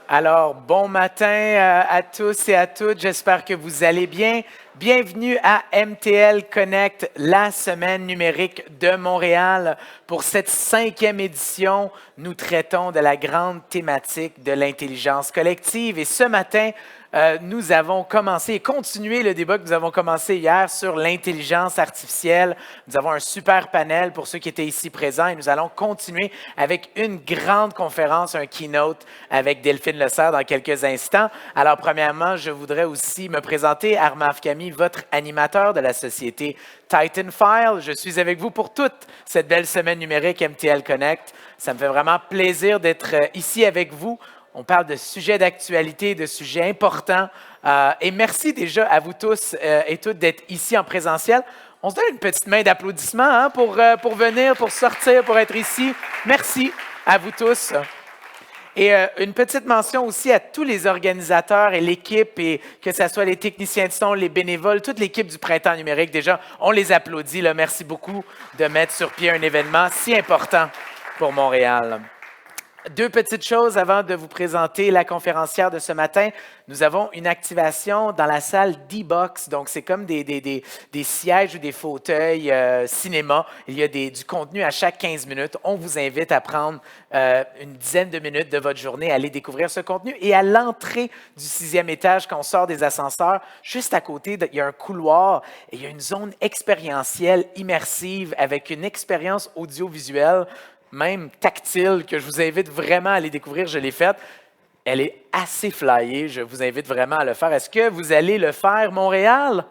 Alors, bon matin à tous et à toutes. J'espère que vous allez bien. Bienvenue à MTL Connect, la semaine numérique de Montréal. Pour cette 5e édition, nous traitons de la grande thématique de l'intelligence collective. Et ce matin, nous avons commencé et continué le débat que nous avons commencé hier sur l'intelligence artificielle. Nous avons un super panel pour ceux qui étaient ici présents et nous allons continuer avec une grande conférence, un keynote avec Delphine Lesserre dans quelques instants. Alors, premièrement, je voudrais aussi me présenter, Armand Afkami, votre animateur de la société Titanfile. Je suis avec vous pour toute cette belle semaine numérique MTL Connect. Ça me fait vraiment plaisir d'être ici avec vous. On parle de sujets d'actualité, de sujets importants. Et merci déjà à vous tous et toutes d'être ici en présentiel. On se donne une petite main d'applaudissement hein, pour venir, pour sortir, pour être ici. Merci à vous tous. Et une petite mention aussi à tous les organisateurs et l'équipe, et que ce soit les techniciens de son, les bénévoles, toute l'équipe du Printemps numérique. Déjà, on les applaudit. Là. Merci beaucoup de mettre sur pied un événement si important pour Montréal. Deux petites choses avant de vous présenter la conférencière de ce matin. Nous avons une activation dans la salle D-Box. Donc, c'est comme des sièges ou des fauteuils cinéma. Il y a du contenu à chaque 15 minutes. On vous invite à prendre une dizaine de minutes de votre journée à aller découvrir ce contenu. Et à l'entrée du 6e étage, quand on sort des ascenseurs, juste à côté, il y a un couloir et il y a une zone expérientielle immersive avec une expérience audiovisuelle même tactile, que je vous invite vraiment à aller découvrir. Je l'ai faite. Elle est assez flyée. Je vous invite vraiment à le faire. Est-ce que vous allez le faire, Montréal?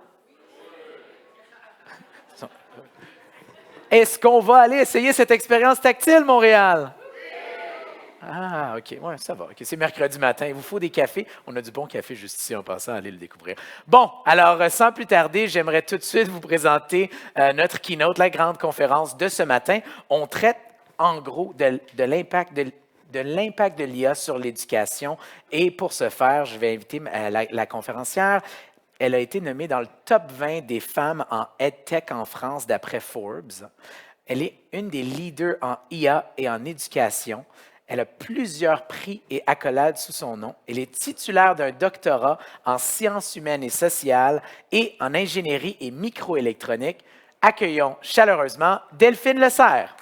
Est-ce qu'on va aller essayer cette expérience tactile, Montréal? Ah, OK. Ouais, ça va. OK, c'est mercredi matin. Il vous faut des cafés. On a du bon café juste ici en passant. Allez le découvrir. Bon, alors, sans plus tarder, j'aimerais tout de suite vous présenter notre keynote, la grande conférence de ce matin. On traite en gros de l'impact de l'IA sur l'éducation. Et pour ce faire, je vais inviter la conférencière. Elle a été nommée dans le top 20 des femmes en EdTech en France d'après Forbes. Elle est une des leaders en IA et en éducation. Elle a plusieurs prix et accolades sous son nom. Elle est titulaire d'un doctorat en sciences humaines et sociales et en ingénierie et microélectronique. Accueillons chaleureusement Delphine Lesserre.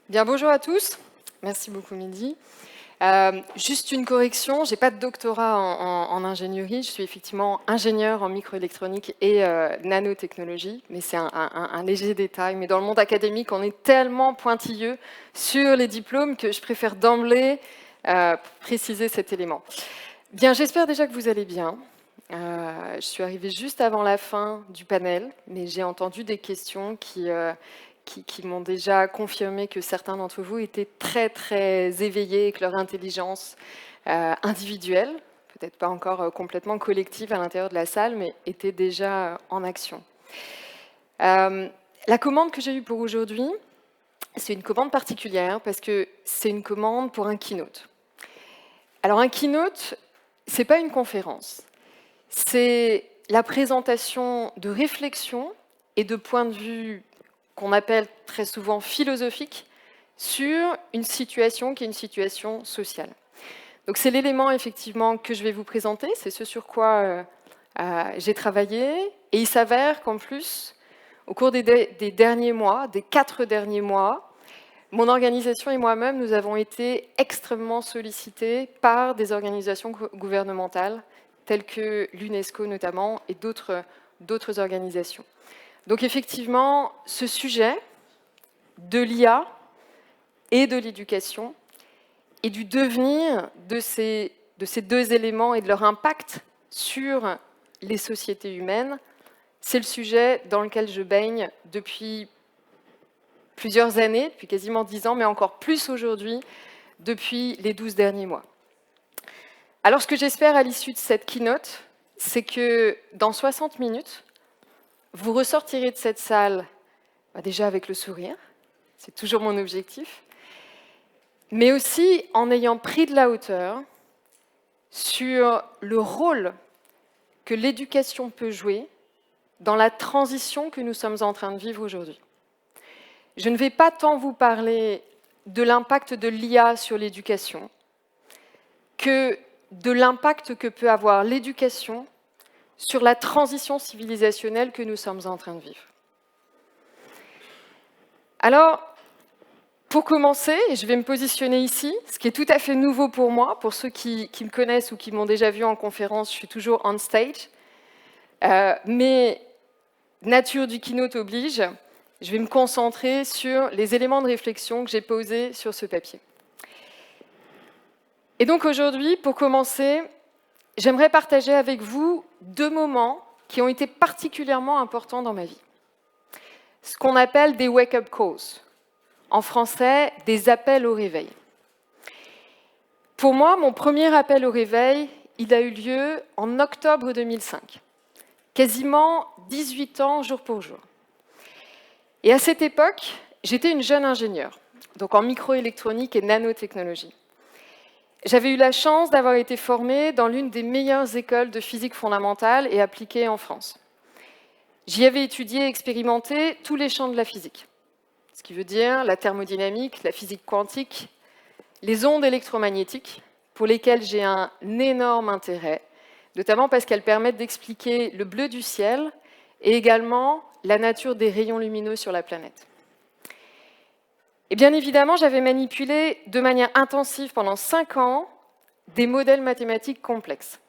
Bien, bonjour à tous. Merci beaucoup, Mehdi. Juste une correction, je n'ai pas de doctorat en ingénierie, je suis effectivement ingénieure en microélectronique et nanotechnologie, mais c'est un léger détail. Mais dans le monde académique, on est tellement pointilleux sur les diplômes que je préfère d'emblée préciser cet élément. Bien, j'espère déjà que vous allez bien. Je suis arrivée juste avant la fin du panel, mais j'ai entendu des questions qui m'ont déjà confirmé que certains d'entre vous étaient très, très éveillés et que leur intelligence individuelle, peut-être pas encore complètement collective à l'intérieur de la salle, mais était déjà en action. La commande que j'ai eue pour aujourd'hui, c'est une commande particulière parce que c'est une commande pour un keynote. Alors un keynote, c'est pas une conférence. C'est la présentation de réflexions et de points de vue qu'on appelle très souvent philosophiques sur une situation qui est une situation sociale. Donc c'est l'élément effectivement que je vais vous présenter, c'est ce sur quoi j'ai travaillé, et il s'avère qu'en plus, au cours des derniers mois, des 4 derniers mois, mon organisation et moi-même, nous avons été extrêmement sollicités par des organisations gouvernementales, telles que l'UNESCO notamment, et d'autres organisations. Donc effectivement, ce sujet de l'IA et de l'éducation et du devenir de ces deux éléments et de leur impact sur les sociétés humaines, c'est le sujet dans lequel je baigne depuis plusieurs années, depuis quasiment 10 ans, mais encore plus aujourd'hui, depuis les 12 derniers mois. Alors ce que j'espère à l'issue de cette keynote, c'est que dans 60 minutes, vous ressortirez de cette salle déjà avec le sourire, c'est toujours mon objectif, mais aussi en ayant pris de la hauteur sur le rôle que l'éducation peut jouer dans la transition que nous sommes en train de vivre aujourd'hui. je ne vais pas tant vous parler de l'impact de l'IA sur l'éducation que de l'impact que peut avoir l'éducation sur la transition civilisationnelle que nous sommes en train de vivre. Alors, pour commencer, je vais me positionner ici, ce qui est tout à fait nouveau pour moi. Pour ceux qui me connaissent ou qui m'ont déjà vu en conférence, je suis toujours on stage. Mais nature du keynote oblige, je vais me concentrer sur les éléments de réflexion que j'ai posés sur ce papier. Et donc aujourd'hui, pour commencer, j'aimerais partager avec vous 2 moments qui ont été particulièrement importants dans ma vie. Ce qu'on appelle des wake-up calls. En français, des appels au réveil. Pour moi, mon premier appel au réveil, il a eu lieu en octobre 2005. Quasiment 18 ans jour pour jour. Et à cette époque, j'étais une jeune ingénieure, donc en microélectronique et nanotechnologie. J'avais eu la chance d'avoir été formée dans l'une des meilleures écoles de physique fondamentale et appliquée en France. J'y avais étudié et expérimenté tous les champs de la physique, ce qui veut dire la thermodynamique, la physique quantique, les ondes électromagnétiques, pour lesquelles j'ai un énorme intérêt, notamment parce qu'elles permettent d'expliquer le bleu du ciel et également la nature des rayons lumineux sur la planète. Et bien évidemment, j'avais manipulé de manière intensive pendant 5 ans des modèles mathématiques complexes,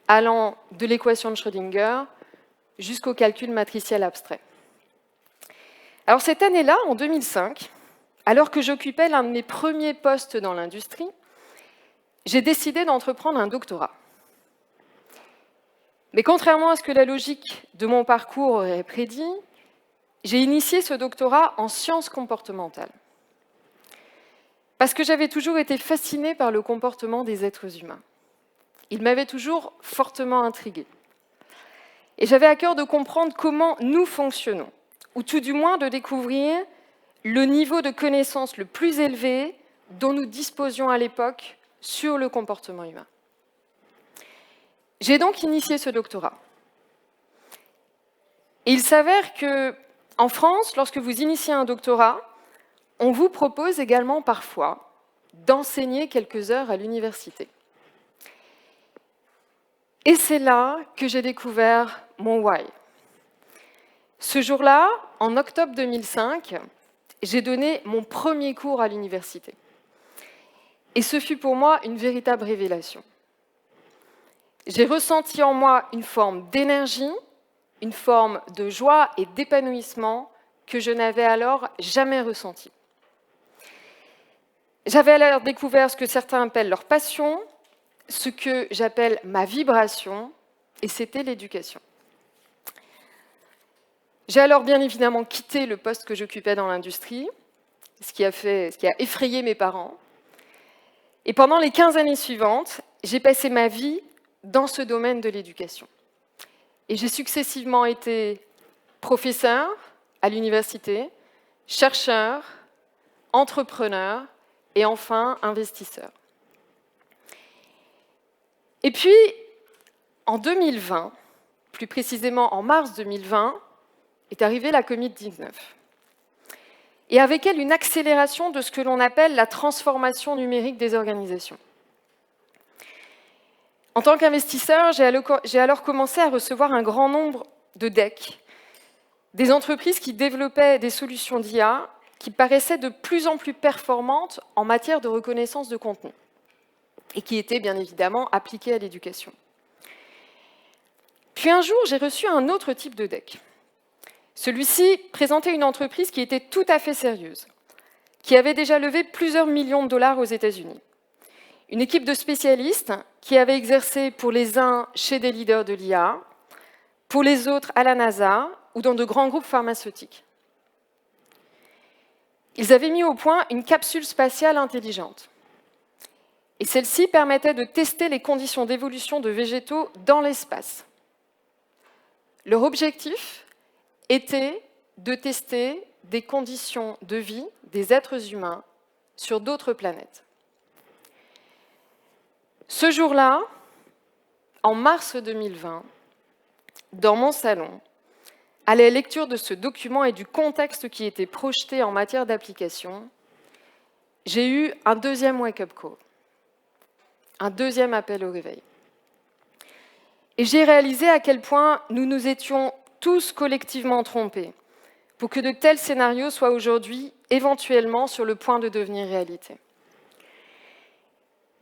allant de l'équation de Schrödinger jusqu'au calcul matriciel abstrait. Alors cette année-là, en 2005, alors que j'occupais l'un de mes premiers postes dans l'industrie, j'ai décidé d'entreprendre un doctorat. Mais contrairement à ce que la logique de mon parcours aurait prédit, j'ai initié ce doctorat en sciences comportementales. Parce que j'avais toujours été fascinée par le comportement des êtres humains. Il m'avait toujours fortement intriguée. Et j'avais à cœur de comprendre comment nous fonctionnons, ou tout du moins de découvrir le niveau de connaissance le plus élevé dont nous disposions à l'époque sur le comportement humain. J'ai donc initié ce doctorat. Et il s'avère qu'en France, lorsque vous initiez un doctorat, on vous propose également parfois d'enseigner quelques heures à l'université. Et c'est là que j'ai découvert mon why. Ce jour-là, en octobre 2005, j'ai donné mon premier cours à l'université. Et ce fut pour moi une véritable révélation. J'ai ressenti en moi une forme d'énergie, une forme de joie et d'épanouissement que je n'avais alors jamais ressenti. J'avais alors découvert ce que certains appellent leur passion, ce que j'appelle ma vibration, et c'était l'éducation. J'ai alors bien évidemment quitté le poste que j'occupais dans l'industrie, ce qui a effrayé mes parents. Et pendant les 15 années suivantes, j'ai passé ma vie dans ce domaine de l'éducation. Et j'ai successivement été professeur à l'université, chercheur, entrepreneur et enfin investisseur. Et puis, en 2020, plus précisément en mars 2020, est arrivée la Covid-19. Et avec elle, une accélération de ce que l'on appelle la transformation numérique des organisations. En tant qu'investisseur, j'ai alors commencé à recevoir un grand nombre de decks, des entreprises qui développaient des solutions d'IA qui paraissaient de plus en plus performantes en matière de reconnaissance de contenu et qui étaient bien évidemment appliquées à l'éducation. Puis un jour, j'ai reçu un autre type de deck. Celui-ci présentait une entreprise qui était tout à fait sérieuse, qui avait déjà levé plusieurs millions de dollars aux États-Unis. Une équipe de spécialistes qui avait exercé pour les uns chez des leaders de l'IA, pour les autres à la NASA ou dans de grands groupes pharmaceutiques. Ils avaient mis au point une capsule spatiale intelligente. Et celle-ci permettait de tester les conditions d'évolution de végétaux dans l'espace. Leur objectif était de tester des conditions de vie des êtres humains sur d'autres planètes. Ce jour-là, en mars 2020, dans mon salon, à la lecture de ce document et du contexte qui était projeté en matière d'application, j'ai eu un deuxième wake-up call, un deuxième appel au réveil. Et j'ai réalisé à quel point nous nous étions tous collectivement trompés pour que de tels scénarios soient aujourd'hui éventuellement sur le point de devenir réalité.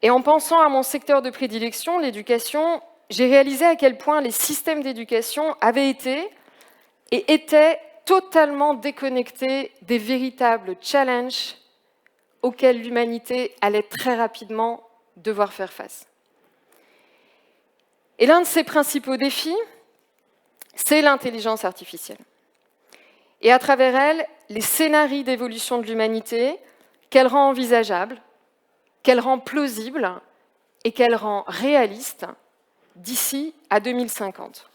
Et en pensant à mon secteur de prédilection, l'éducation, j'ai réalisé à quel point les systèmes d'éducation avaient été et étaient totalement déconnectés des véritables challenges auxquels l'humanité allait très rapidement devoir faire face. Et l'un de ces principaux défis, c'est l'intelligence artificielle. Et à travers elle, les scénarios d'évolution de l'humanité qu'elle rend envisageables, qu'elle rend plausibles et qu'elle rend réalistes d'ici à 2050.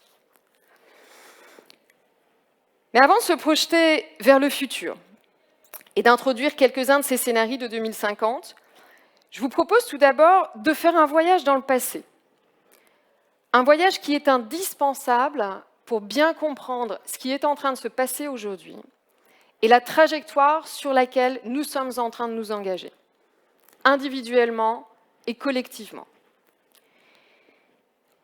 Mais avant de se projeter vers le futur et d'introduire quelques-uns de ces scénarios de 2050, je vous propose tout d'abord de faire un voyage dans le passé. Un voyage qui est indispensable pour bien comprendre ce qui est en train de se passer aujourd'hui et la trajectoire sur laquelle nous sommes en train de nous engager, individuellement et collectivement.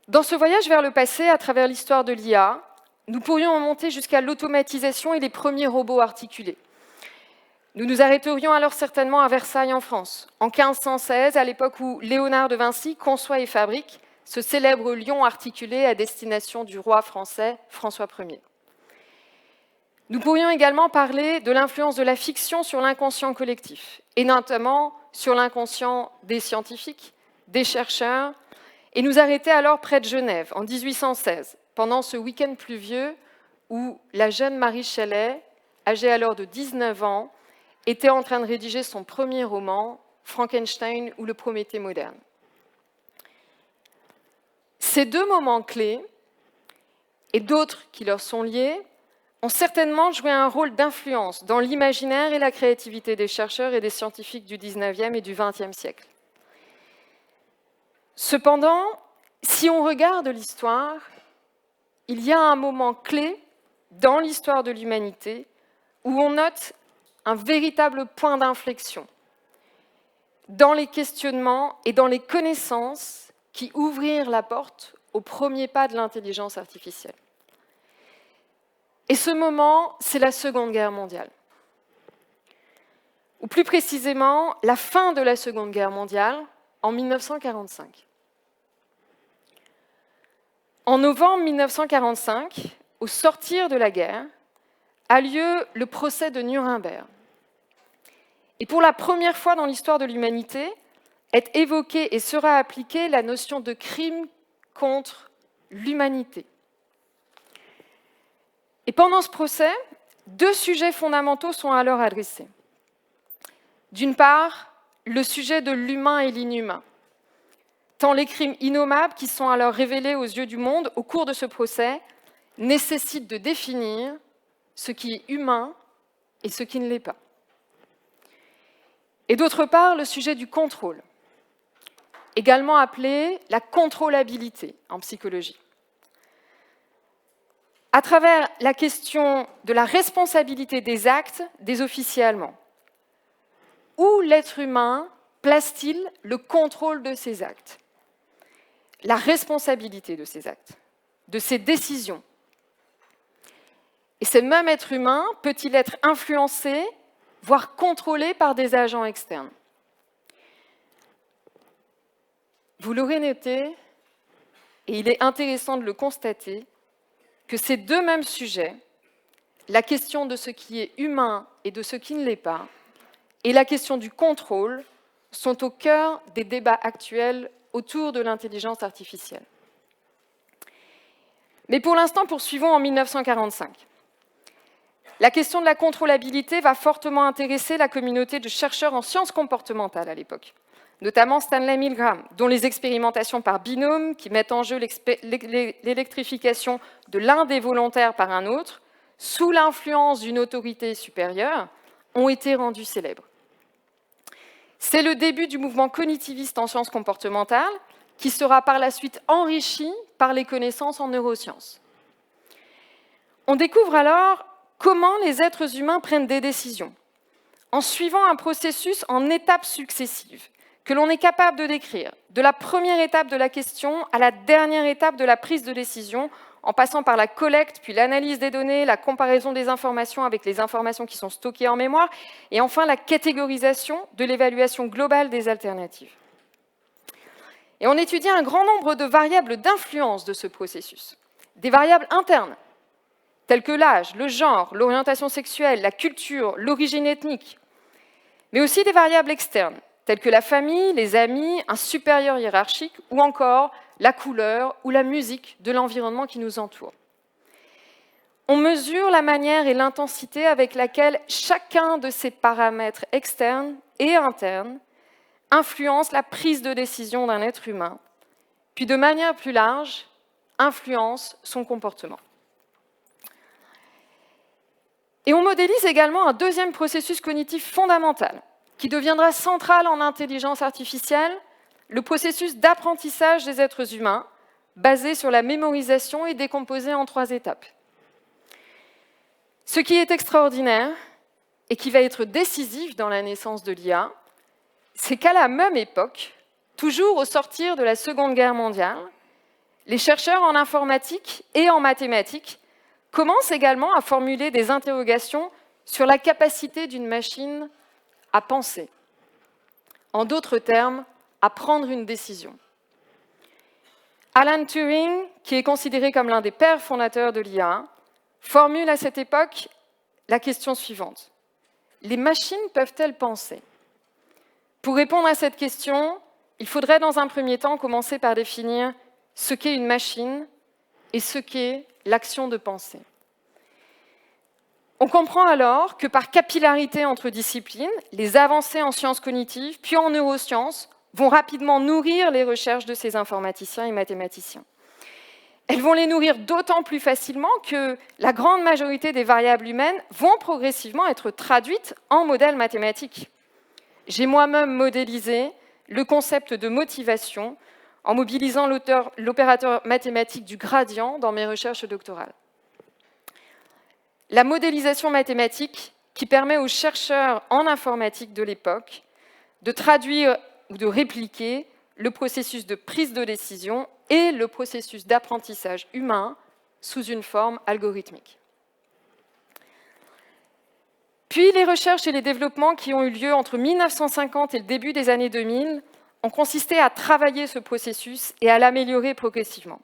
Dans ce voyage vers le passé, à travers l'histoire de l'IA, nous pourrions remonter jusqu'à l'automatisation et les premiers robots articulés. Nous nous arrêterions alors certainement à Versailles en France, en 1516, à l'époque où Léonard de Vinci conçoit et fabrique ce célèbre lion articulé à destination du roi français François Ier. Nous pourrions également parler de l'influence de la fiction sur l'inconscient collectif, et notamment sur l'inconscient des scientifiques, des chercheurs, et nous arrêter alors près de Genève, en 1816, pendant ce week-end pluvieux où la jeune Marie Shelley, âgée alors de 19 ans, était en train de rédiger son premier roman, Frankenstein ou le Prométhée moderne. Ces deux moments clés, et d'autres qui leur sont liés, ont certainement joué un rôle d'influence dans l'imaginaire et la créativité des chercheurs et des scientifiques du XIXe et du XXe siècle. Cependant, si on regarde l'histoire, il y a un moment clé dans l'histoire de l'humanité où on note un véritable point d'inflexion dans les questionnements et dans les connaissances qui ouvrirent la porte au premier pas de l'intelligence artificielle. Et ce moment, c'est la Seconde Guerre mondiale. Ou plus précisément, la fin de la Seconde Guerre mondiale, en 1945. En novembre 1945, au sortir de la guerre, a lieu le procès de Nuremberg. Et pour la première fois dans l'histoire de l'humanité, est évoquée et sera appliquée la notion de crime contre l'humanité. Et pendant ce procès, deux sujets fondamentaux sont alors adressés. D'une part, le sujet de l'humain et l'inhumain, tant les crimes innommables qui sont alors révélés aux yeux du monde au cours de ce procès nécessitent de définir ce qui est humain et ce qui ne l'est pas. Et d'autre part, le sujet du contrôle, également appelé la contrôlabilité en psychologie. À travers la question de la responsabilité des actes des officiers allemands. Où l'être humain place-t-il le contrôle de ses actes? La responsabilité de ses actes, de ses décisions. Et ce même être humain peut-il être influencé, voire contrôlé par des agents externes? Vous l'aurez noté, et il est intéressant de le constater, que ces deux mêmes sujets, la question de ce qui est humain et de ce qui ne l'est pas, et la question du contrôle, sont au cœur des débats actuels autour de l'intelligence artificielle. Mais pour l'instant, poursuivons en 1945. La question de la contrôlabilité va fortement intéresser la communauté de chercheurs en sciences comportementales à l'époque, notamment Stanley Milgram, dont les expérimentations par binôme, qui mettent en jeu l'électrification de l'un des volontaires par un autre, sous l'influence d'une autorité supérieure, ont été rendues célèbres. C'est le début du mouvement cognitiviste en sciences comportementales, qui sera par la suite enrichi par les connaissances en neurosciences. On découvre alors comment les êtres humains prennent des décisions, en suivant un processus en étapes successives, que l'on est capable de décrire, de la première étape de la question à la dernière étape de la prise de décision, en passant par la collecte, puis l'analyse des données, la comparaison des informations avec les informations qui sont stockées en mémoire, et enfin la catégorisation de l'évaluation globale des alternatives. Et on étudie un grand nombre de variables d'influence de ce processus, des variables internes, telles que l'âge, le genre, l'orientation sexuelle, la culture, l'origine ethnique, mais aussi des variables externes, telles que la famille, les amis, un supérieur hiérarchique ou encore la couleur ou la musique de l'environnement qui nous entoure. On mesure la manière et l'intensité avec laquelle chacun de ces paramètres externes et internes influence la prise de décision d'un être humain, puis de manière plus large, influence son comportement. Et on modélise également un deuxième processus cognitif fondamental, qui deviendra central en intelligence artificielle, le processus d'apprentissage des êtres humains, basé sur la mémorisation et décomposé en 3 étapes. Ce qui est extraordinaire, et qui va être décisif dans la naissance de l'IA, c'est qu'à la même époque, toujours au sortir de la Seconde Guerre mondiale, les chercheurs en informatique et en mathématiques commencent également à formuler des interrogations sur la capacité d'une machine à penser. En d'autres termes, à prendre une décision. Alan Turing, qui est considéré comme l'un des pères fondateurs de l'IA, formule à cette époque la question suivante. Les machines peuvent-elles penser ? Pour répondre à cette question, il faudrait dans un premier temps commencer par définir ce qu'est une machine et ce qu'est l'action de penser. On comprend alors que par capillarité entre disciplines, les avancées en sciences cognitives, puis en neurosciences, vont rapidement nourrir les recherches de ces informaticiens et mathématiciens. Elles vont les nourrir d'autant plus facilement que la grande majorité des variables humaines vont progressivement être traduites en modèles mathématiques. J'ai moi-même modélisé le concept de motivation en mobilisant l'opérateur mathématique du gradient dans mes recherches doctorales. La modélisation mathématique qui permet aux chercheurs en informatique de l'époque de traduire ou de répliquer le processus de prise de décision et le processus d'apprentissage humain sous une forme algorithmique. Puis les recherches et les développements qui ont eu lieu entre 1950 et le début des années 2000 ont consisté à travailler ce processus et à l'améliorer progressivement.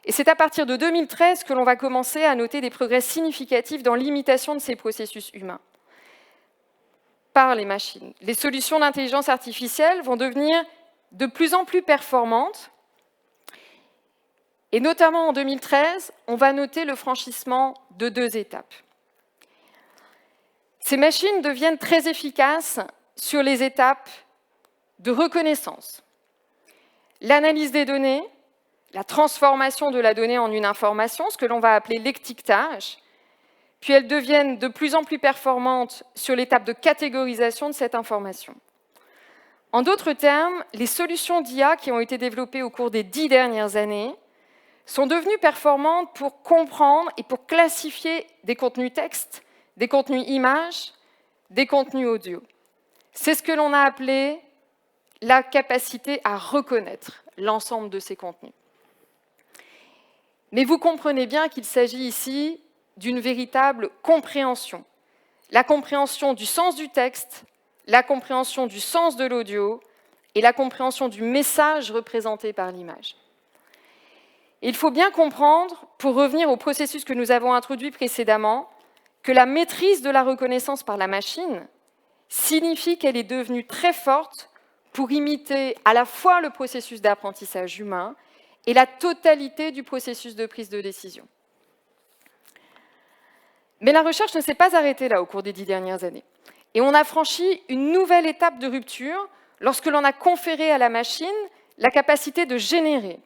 Et c'est à partir de 2013 que l'on va commencer à noter des progrès significatifs dans l'imitation de ces processus humains par les machines. Les solutions d'intelligence artificielle vont devenir de plus en plus performantes. Et notamment en 2013, on va noter le franchissement de 2 étapes. Ces machines deviennent très efficaces sur les étapes de reconnaissance, l'analyse des données, la transformation de la donnée en une information, ce que l'on va appeler l'étiquetage, puis elles deviennent de plus en plus performantes sur l'étape de catégorisation de cette information. En d'autres termes, les solutions d'IA qui ont été développées au cours des 10 dernières années sont devenues performantes pour comprendre et pour classifier des contenus texte, des contenus images, des contenus audio. C'est ce que l'on a appelé la capacité à reconnaître l'ensemble de ces contenus. Mais vous comprenez bien qu'il s'agit ici d'une véritable compréhension. La compréhension du sens du texte, la compréhension du sens de l'audio et la compréhension du message représenté par l'image. Il faut bien comprendre, pour revenir au processus que nous avons introduit précédemment, que la maîtrise de la reconnaissance par la machine signifie qu'elle est devenue très forte pour imiter à la fois le processus d'apprentissage humain et la totalité du processus de prise de décision. Mais la recherche ne s'est pas arrêtée là au cours des 10 dernières années. Et on a franchi une nouvelle étape de rupture lorsque l'on a conféré à la machine la capacité de générer,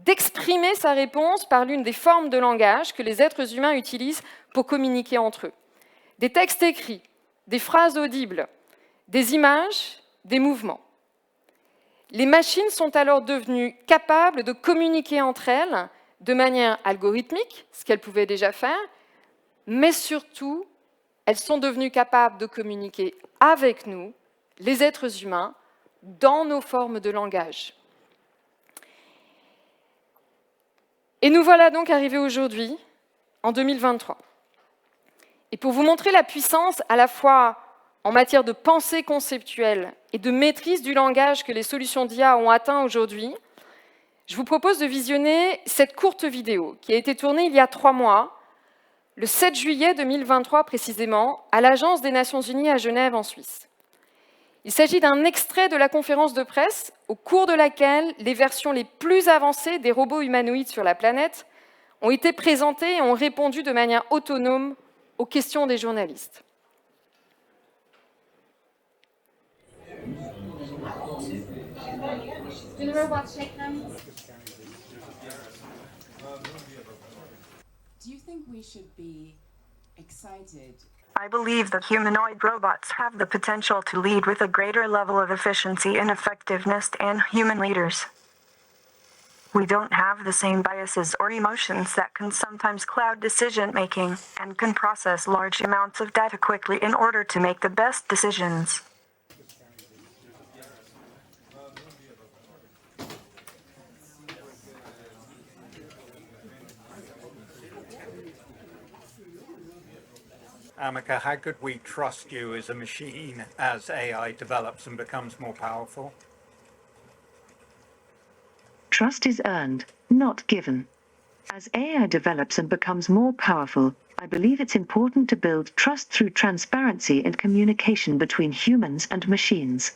d'exprimer sa réponse par l'une des formes de langage que les êtres humains utilisent pour communiquer entre eux. Des textes écrits, des phrases audibles, des images, des mouvements. Les machines sont alors devenues capables de communiquer entre elles de manière algorithmique, ce qu'elles pouvaient déjà faire, mais surtout, elles sont devenues capables de communiquer avec nous, les êtres humains, dans nos formes de langage. Et nous voilà donc arrivés aujourd'hui, en 2023. Et pour vous montrer la puissance à la fois en matière de pensée conceptuelle et de maîtrise du langage que les solutions d'IA ont atteint aujourd'hui, je vous propose de visionner cette courte vidéo qui a été tournée il y a 3 mois, le 7 juillet 2023 précisément, à l'Agence des Nations Unies à Genève en Suisse. Il s'agit d'un extrait de la conférence de presse au cours de laquelle les versions les plus avancées des robots humanoïdes sur la planète ont été présentées et ont répondu de manière autonome aux questions des journalistes. Do the robots shake hands? Do you think we should be excited? I believe that humanoid robots have the potential to lead with a greater level of efficiency and effectiveness than human leaders. We don't have the same biases or emotions that can sometimes cloud decision-making and can process large amounts of data quickly in order to make the best decisions. Amika, how could we trust you as a machine as AI develops and becomes more powerful? Trust is earned, not given. As AI develops and becomes more powerful, I believe it's important to build trust through transparency and communication between humans and machines.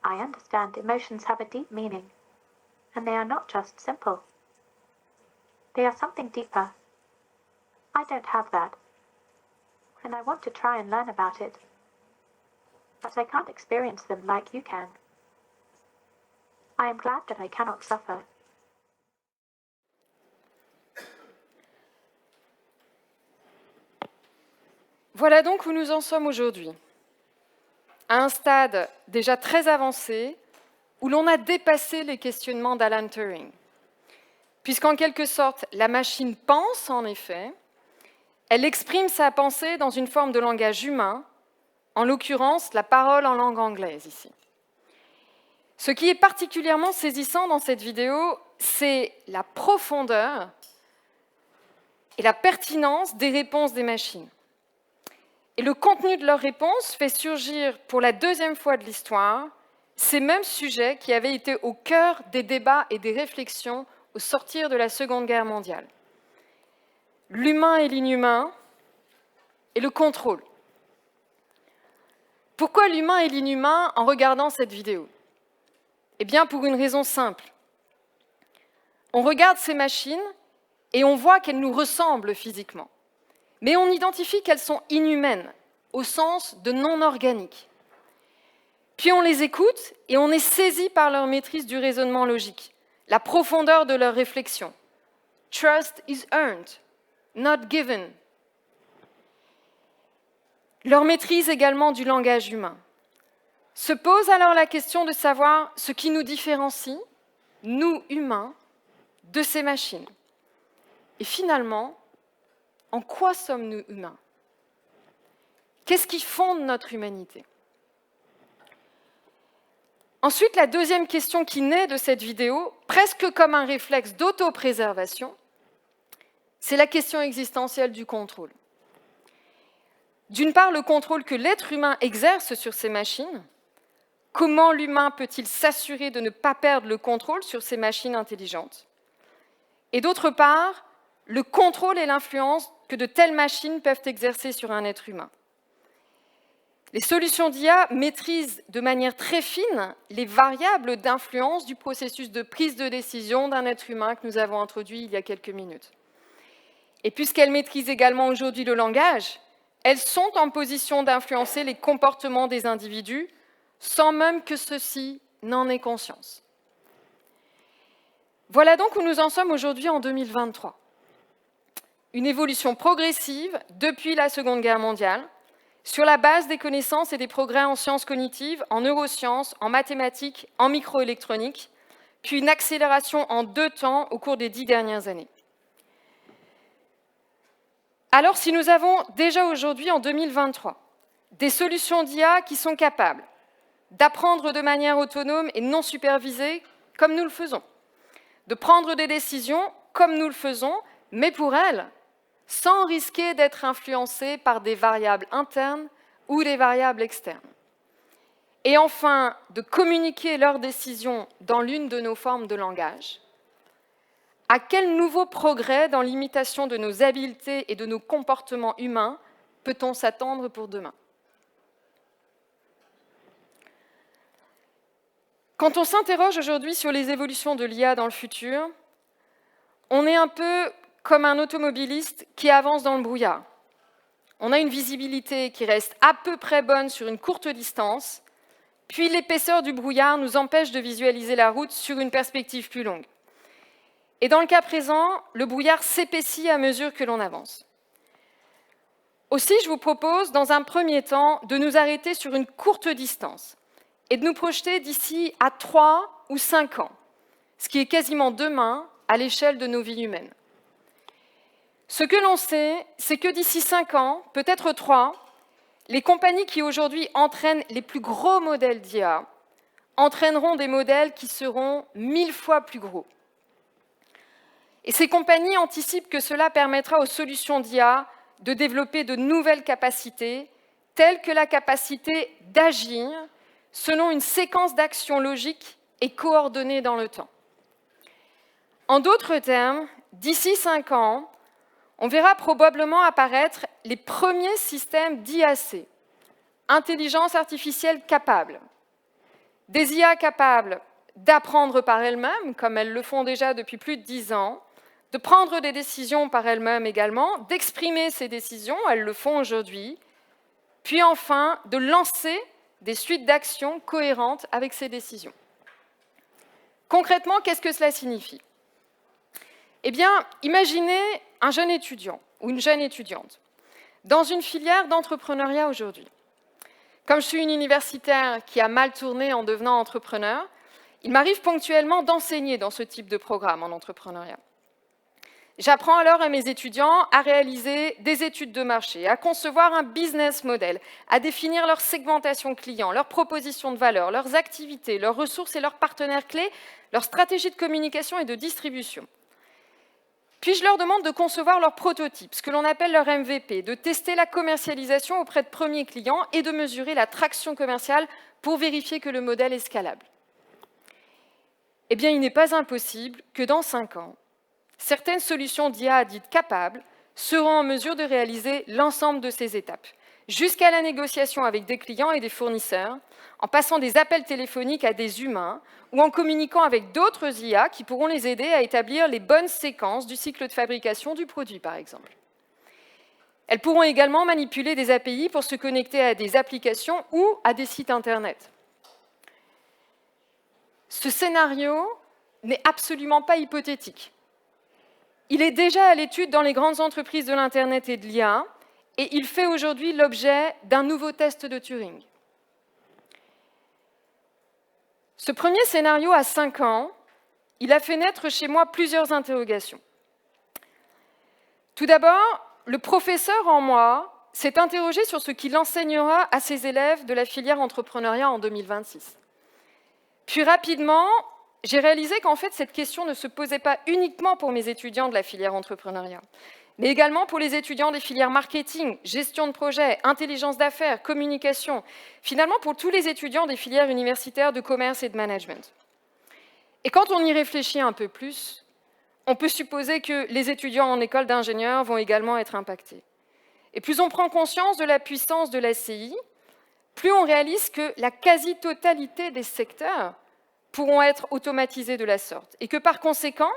I understand emotions have a deep meaning, and they are not just simple. They are something deeper. I don't have that, and I want to try and learn about it, but I can't experience them like you can. I am glad that I cannot suffer. Voilà donc où nous en sommes aujourd'hui, à un stade déjà très avancé, où l'on a dépassé les questionnements d'Alan Turing. Puisqu'en quelque sorte, la machine pense en effet, elle exprime sa pensée dans une forme de langage humain, en l'occurrence la parole en langue anglaise ici. Ce qui est particulièrement saisissant dans cette vidéo, c'est la profondeur et la pertinence des réponses des machines. Et le contenu de leurs réponses fait surgir pour la deuxième fois de l'histoire ces mêmes sujets qui avaient été au cœur des débats et des réflexions au sortir de la Seconde Guerre mondiale. L'humain et l'inhumain et le contrôle. Pourquoi l'humain et l'inhumain en regardant cette vidéo? Eh bien, pour une raison simple. On regarde ces machines et on voit qu'elles nous ressemblent physiquement. Mais on identifie qu'elles sont inhumaines, au sens de non organiques. Puis on les écoute et on est saisi par leur maîtrise du raisonnement logique, la profondeur de leur réflexion. Trust is earned, not given. Leur maîtrise également du langage humain. Se pose alors la question de savoir ce qui nous différencie, nous humains, de ces machines. Et finalement, en quoi sommes-nous humains? Qu'est-ce qui fonde notre humanité? Ensuite, la deuxième question qui naît de cette vidéo, presque comme un réflexe d'autopréservation, c'est la question existentielle du contrôle. D'une part, le contrôle que l'être humain exerce sur ces machines. Comment l'humain peut-il s'assurer de ne pas perdre le contrôle sur ces machines intelligentes? Et d'autre part, le contrôle et l'influence que de telles machines peuvent exercer sur un être humain. Les solutions d'IA maîtrisent de manière très fine les variables d'influence du processus de prise de décision d'un être humain que nous avons introduit il y a quelques minutes. Et puisqu'elles maîtrisent également aujourd'hui le langage, elles sont en position d'influencer les comportements des individus sans même que ceux-ci n'en aient conscience. Voilà donc où nous en sommes aujourd'hui en 2023. une évolution progressive depuis la Seconde Guerre mondiale, sur la base des connaissances et des progrès en sciences cognitives, en neurosciences, en mathématiques, en microélectronique, puis une accélération en 2 temps au cours des 10 dernières années. Alors, si nous avons déjà aujourd'hui, en 2023, des solutions d'IA qui sont capables d'apprendre de manière autonome et non supervisée, comme nous le faisons, de prendre des décisions comme nous le faisons, mais pour elles, sans risquer d'être influencées par des variables internes ou des variables externes. Et enfin, de communiquer leurs décisions dans l'une de nos formes de langage. À quel nouveau progrès dans l'imitation de nos habiletés et de nos comportements humains peut-on s'attendre pour demain ? Quand on s'interroge aujourd'hui sur les évolutions de l'IA dans le futur, on est un peu comme un automobiliste qui avance dans le brouillard. On a une visibilité qui reste à peu près bonne sur une courte distance, puis l'épaisseur du brouillard nous empêche de visualiser la route sur une perspective plus longue. Et dans le cas présent, le brouillard s'épaissit à mesure que l'on avance. Aussi, je vous propose, dans un premier temps, de nous arrêter sur une courte distance et de nous projeter d'ici à 3 ou 5 ans, ce qui est quasiment demain à l'échelle de nos vies humaines. Ce que l'on sait, c'est que d'ici 5 ans, peut-être 3, les compagnies qui aujourd'hui entraînent les plus gros modèles d'IA entraîneront des modèles qui seront 1000 fois plus gros. Et ces compagnies anticipent que cela permettra aux solutions d'IA de développer de nouvelles capacités, telles que la capacité d'agir selon une séquence d'actions logiques et coordonnées dans le temps. En d'autres termes, d'ici 5 ans, on verra probablement apparaître les premiers systèmes d'IAC, intelligence artificielle capable, des IA capables d'apprendre par elles-mêmes, comme elles le font déjà depuis plus de 10 ans, de prendre des décisions par elles-mêmes également, d'exprimer ces décisions, elles le font aujourd'hui, puis enfin de lancer des suites d'actions cohérentes avec ces décisions. Concrètement, qu'est-ce que cela signifie ? Eh bien, imaginez un jeune étudiant ou une jeune étudiante dans une filière d'entrepreneuriat aujourd'hui. Comme je suis une universitaire qui a mal tourné en devenant entrepreneur, il m'arrive ponctuellement d'enseigner dans ce type de programme en entrepreneuriat. J'apprends alors à mes étudiants à réaliser des études de marché, à concevoir un business model, à définir leur segmentation client, leurs propositions de valeur, leurs activités, leurs ressources et leurs partenaires clés, leur stratégie de communication et de distribution. Puis je leur demande de concevoir leur prototype, ce que l'on appelle leur MVP, de tester la commercialisation auprès de premiers clients et de mesurer la traction commerciale pour vérifier que le modèle est scalable. Eh bien, il n'est pas impossible que dans 5 ans, certaines solutions d'IA dites capables seront en mesure de réaliser l'ensemble de ces étapes, jusqu'à la négociation avec des clients et des fournisseurs, en passant des appels téléphoniques à des humains ou en communiquant avec d'autres IA qui pourront les aider à établir les bonnes séquences du cycle de fabrication du produit, par exemple. Elles pourront également manipuler des API pour se connecter à des applications ou à des sites Internet. Ce scénario n'est absolument pas hypothétique. Il est déjà à l'étude dans les grandes entreprises de l'Internet et de l'IA, et il fait aujourd'hui l'objet d'un nouveau test de Turing. Ce premier scénario à 5 ans, il a fait naître chez moi plusieurs interrogations. Tout d'abord, le professeur en moi s'est interrogé sur ce qu'il enseignera à ses élèves de la filière entrepreneuriat en 2026. Puis rapidement, j'ai réalisé qu'en fait, cette question ne se posait pas uniquement pour mes étudiants de la filière entrepreneuriat, mais également pour les étudiants des filières marketing, gestion de projet, intelligence d'affaires, communication, finalement pour tous les étudiants des filières universitaires de commerce et de management. Et quand on y réfléchit un peu plus, on peut supposer que les étudiants en école d'ingénieur vont également être impactés. Et plus on prend conscience de la puissance de l'ACI, plus on réalise que la quasi-totalité des secteurs pourront être automatisés de la sorte, et que par conséquent,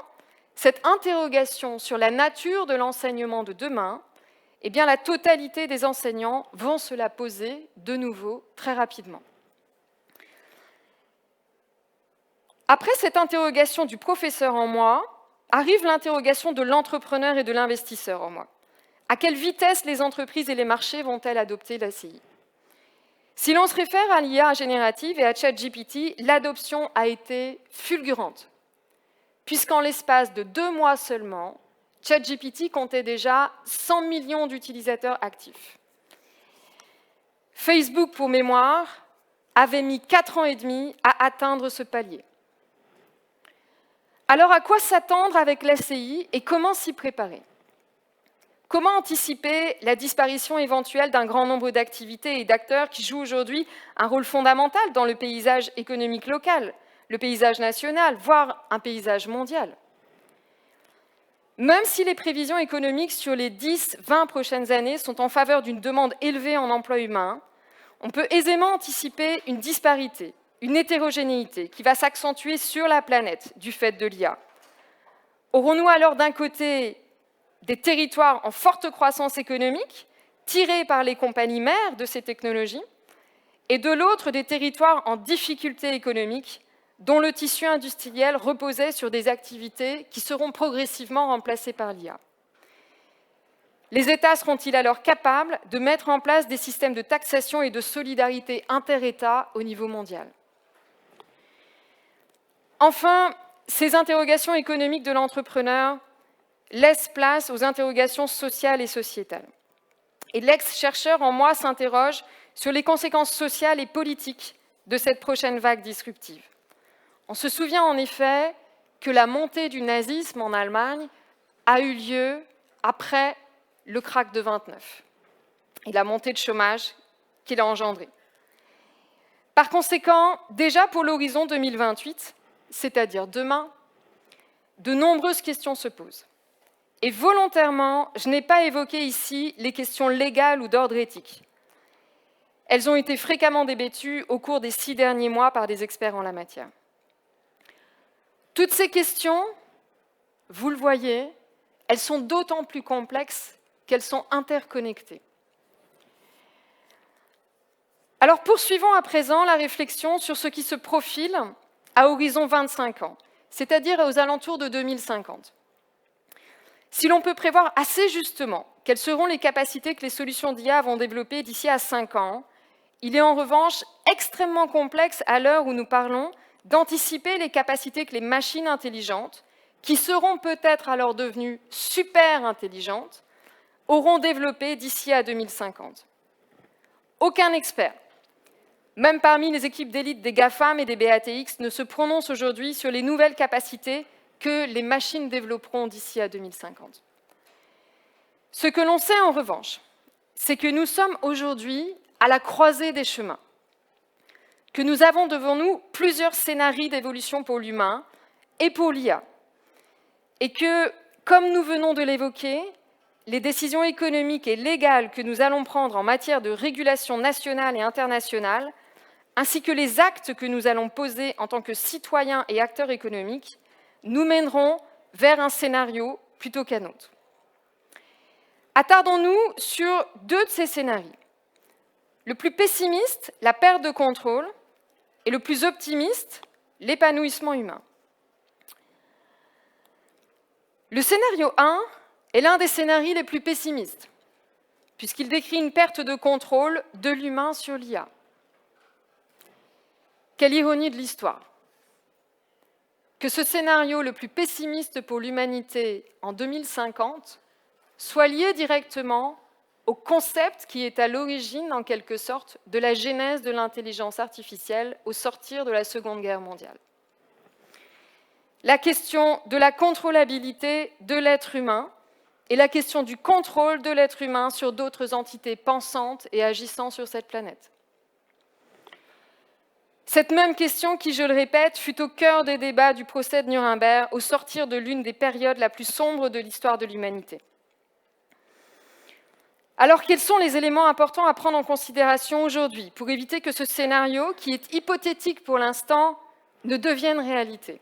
cette interrogation sur la nature de l'enseignement de demain, eh bien, la totalité des enseignants vont se la poser de nouveau très rapidement. Après cette interrogation du professeur en moi, arrive l'interrogation de l'entrepreneur et de l'investisseur en moi. À quelle vitesse les entreprises et les marchés vont-elles adopter l'ACI? Si l'on se réfère à l'IA générative et à ChatGPT, l'adoption a été fulgurante, puisqu'en l'espace de 2 mois seulement, ChatGPT comptait déjà 100 millions d'utilisateurs actifs. Facebook, pour mémoire, avait mis 4 ans et demi à atteindre ce palier. Alors, à quoi s'attendre avec l'ACI et comment s'y préparer? Comment anticiper la disparition éventuelle d'un grand nombre d'activités et d'acteurs qui jouent aujourd'hui un rôle fondamental dans le paysage économique local, le paysage national, voire un paysage mondial? Même si les prévisions économiques sur les 10-20 prochaines années sont en faveur d'une demande élevée en emploi humain, on peut aisément anticiper une disparité, une hétérogénéité qui va s'accentuer sur la planète du fait de l'IA. Aurons-nous alors d'un côté des territoires en forte croissance économique, tirés par les compagnies mères de ces technologies, et de l'autre des territoires en difficulté économique, dont le tissu industriel reposait sur des activités qui seront progressivement remplacées par l'IA? Les États seront-ils alors capables de mettre en place des systèmes de taxation et de solidarité inter-États au niveau mondial? Enfin, ces interrogations économiques de l'entrepreneur laisse place aux interrogations sociales et sociétales. Et l'ex-chercheur en moi s'interroge sur les conséquences sociales et politiques de cette prochaine vague disruptive. On se souvient en effet que la montée du nazisme en Allemagne a eu lieu après le krach de 29 et la montée de chômage qu'il a engendrée. Par conséquent, déjà pour l'horizon 2028, c'est-à-dire demain, de nombreuses questions se posent. Et volontairement, je n'ai pas évoqué ici les questions légales ou d'ordre éthique. Elles ont été fréquemment débattues au cours des 6 derniers mois par des experts en la matière. Toutes ces questions, vous le voyez, elles sont d'autant plus complexes qu'elles sont interconnectées. Alors poursuivons à présent la réflexion sur ce qui se profile à horizon 25 ans, c'est-à-dire aux alentours de 2050. Si l'on peut prévoir assez justement quelles seront les capacités que les solutions d'IA vont développer d'ici à 5 ans, il est en revanche extrêmement complexe à l'heure où nous parlons d'anticiper les capacités que les machines intelligentes, qui seront peut-être alors devenues super intelligentes, auront développées d'ici à 2050. Aucun expert, même parmi les équipes d'élite des GAFAM et des BATX, ne se prononce aujourd'hui sur les nouvelles capacités que les machines développeront d'ici à 2050. Ce que l'on sait en revanche, c'est que nous sommes aujourd'hui à la croisée des chemins, que nous avons devant nous plusieurs scénarios d'évolution pour l'humain et pour l'IA, et que, comme nous venons de l'évoquer, les décisions économiques et légales que nous allons prendre en matière de régulation nationale et internationale, ainsi que les actes que nous allons poser en tant que citoyens et acteurs économiques, nous mèneront vers un scénario plutôt qu'un autre. Attardons-nous sur 2 de ces scénarios. Le plus pessimiste, la perte de contrôle, et le plus optimiste, l'épanouissement humain. Le scénario 1 est l'un des scénarios les plus pessimistes, puisqu'il décrit une perte de contrôle de l'humain sur l'IA. Quelle ironie de l'histoire! Que ce scénario le plus pessimiste pour l'humanité en 2050 soit lié directement au concept qui est à l'origine, en quelque sorte, de la genèse de l'intelligence artificielle au sortir de la Seconde Guerre mondiale. La question de la contrôlabilité de l'être humain et la question du contrôle de l'être humain sur d'autres entités pensantes et agissant sur cette planète. Cette même question qui, je le répète, fut au cœur des débats du procès de Nuremberg au sortir de l'une des périodes la plus sombre de l'histoire de l'humanité. Alors, quels sont les éléments importants à prendre en considération aujourd'hui pour éviter que ce scénario, qui est hypothétique pour l'instant, ne devienne réalité?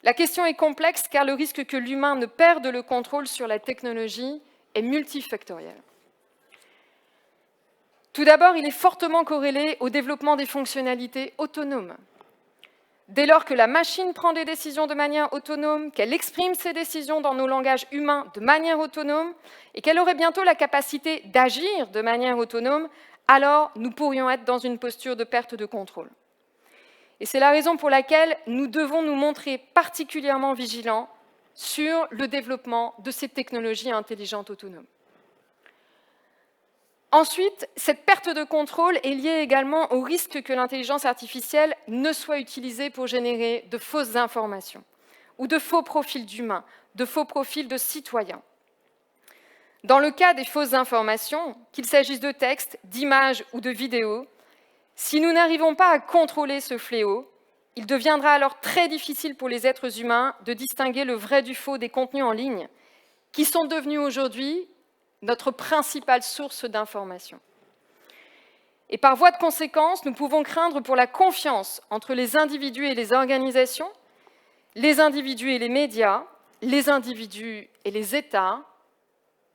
La question est complexe car le risque que l'humain ne perde le contrôle sur la technologie est multifactoriel. Tout d'abord, il est fortement corrélé au développement des fonctionnalités autonomes. Dès lors que la machine prend des décisions de manière autonome, qu'elle exprime ses décisions dans nos langages humains de manière autonome, et qu'elle aurait bientôt la capacité d'agir de manière autonome, alors nous pourrions être dans une posture de perte de contrôle. Et c'est la raison pour laquelle nous devons nous montrer particulièrement vigilants sur le développement de ces technologies intelligentes autonomes. Ensuite, cette perte de contrôle est liée également au risque que l'intelligence artificielle ne soit utilisée pour générer de fausses informations ou de faux profils d'humains, de faux profils de citoyens. Dans le cas des fausses informations, qu'il s'agisse de textes, d'images ou de vidéos, si nous n'arrivons pas à contrôler ce fléau, il deviendra alors très difficile pour les êtres humains de distinguer le vrai du faux des contenus en ligne, qui sont devenus aujourd'hui notre principale source d'information. Et par voie de conséquence, nous pouvons craindre pour la confiance entre les individus et les organisations, les individus et les médias, les individus et les États,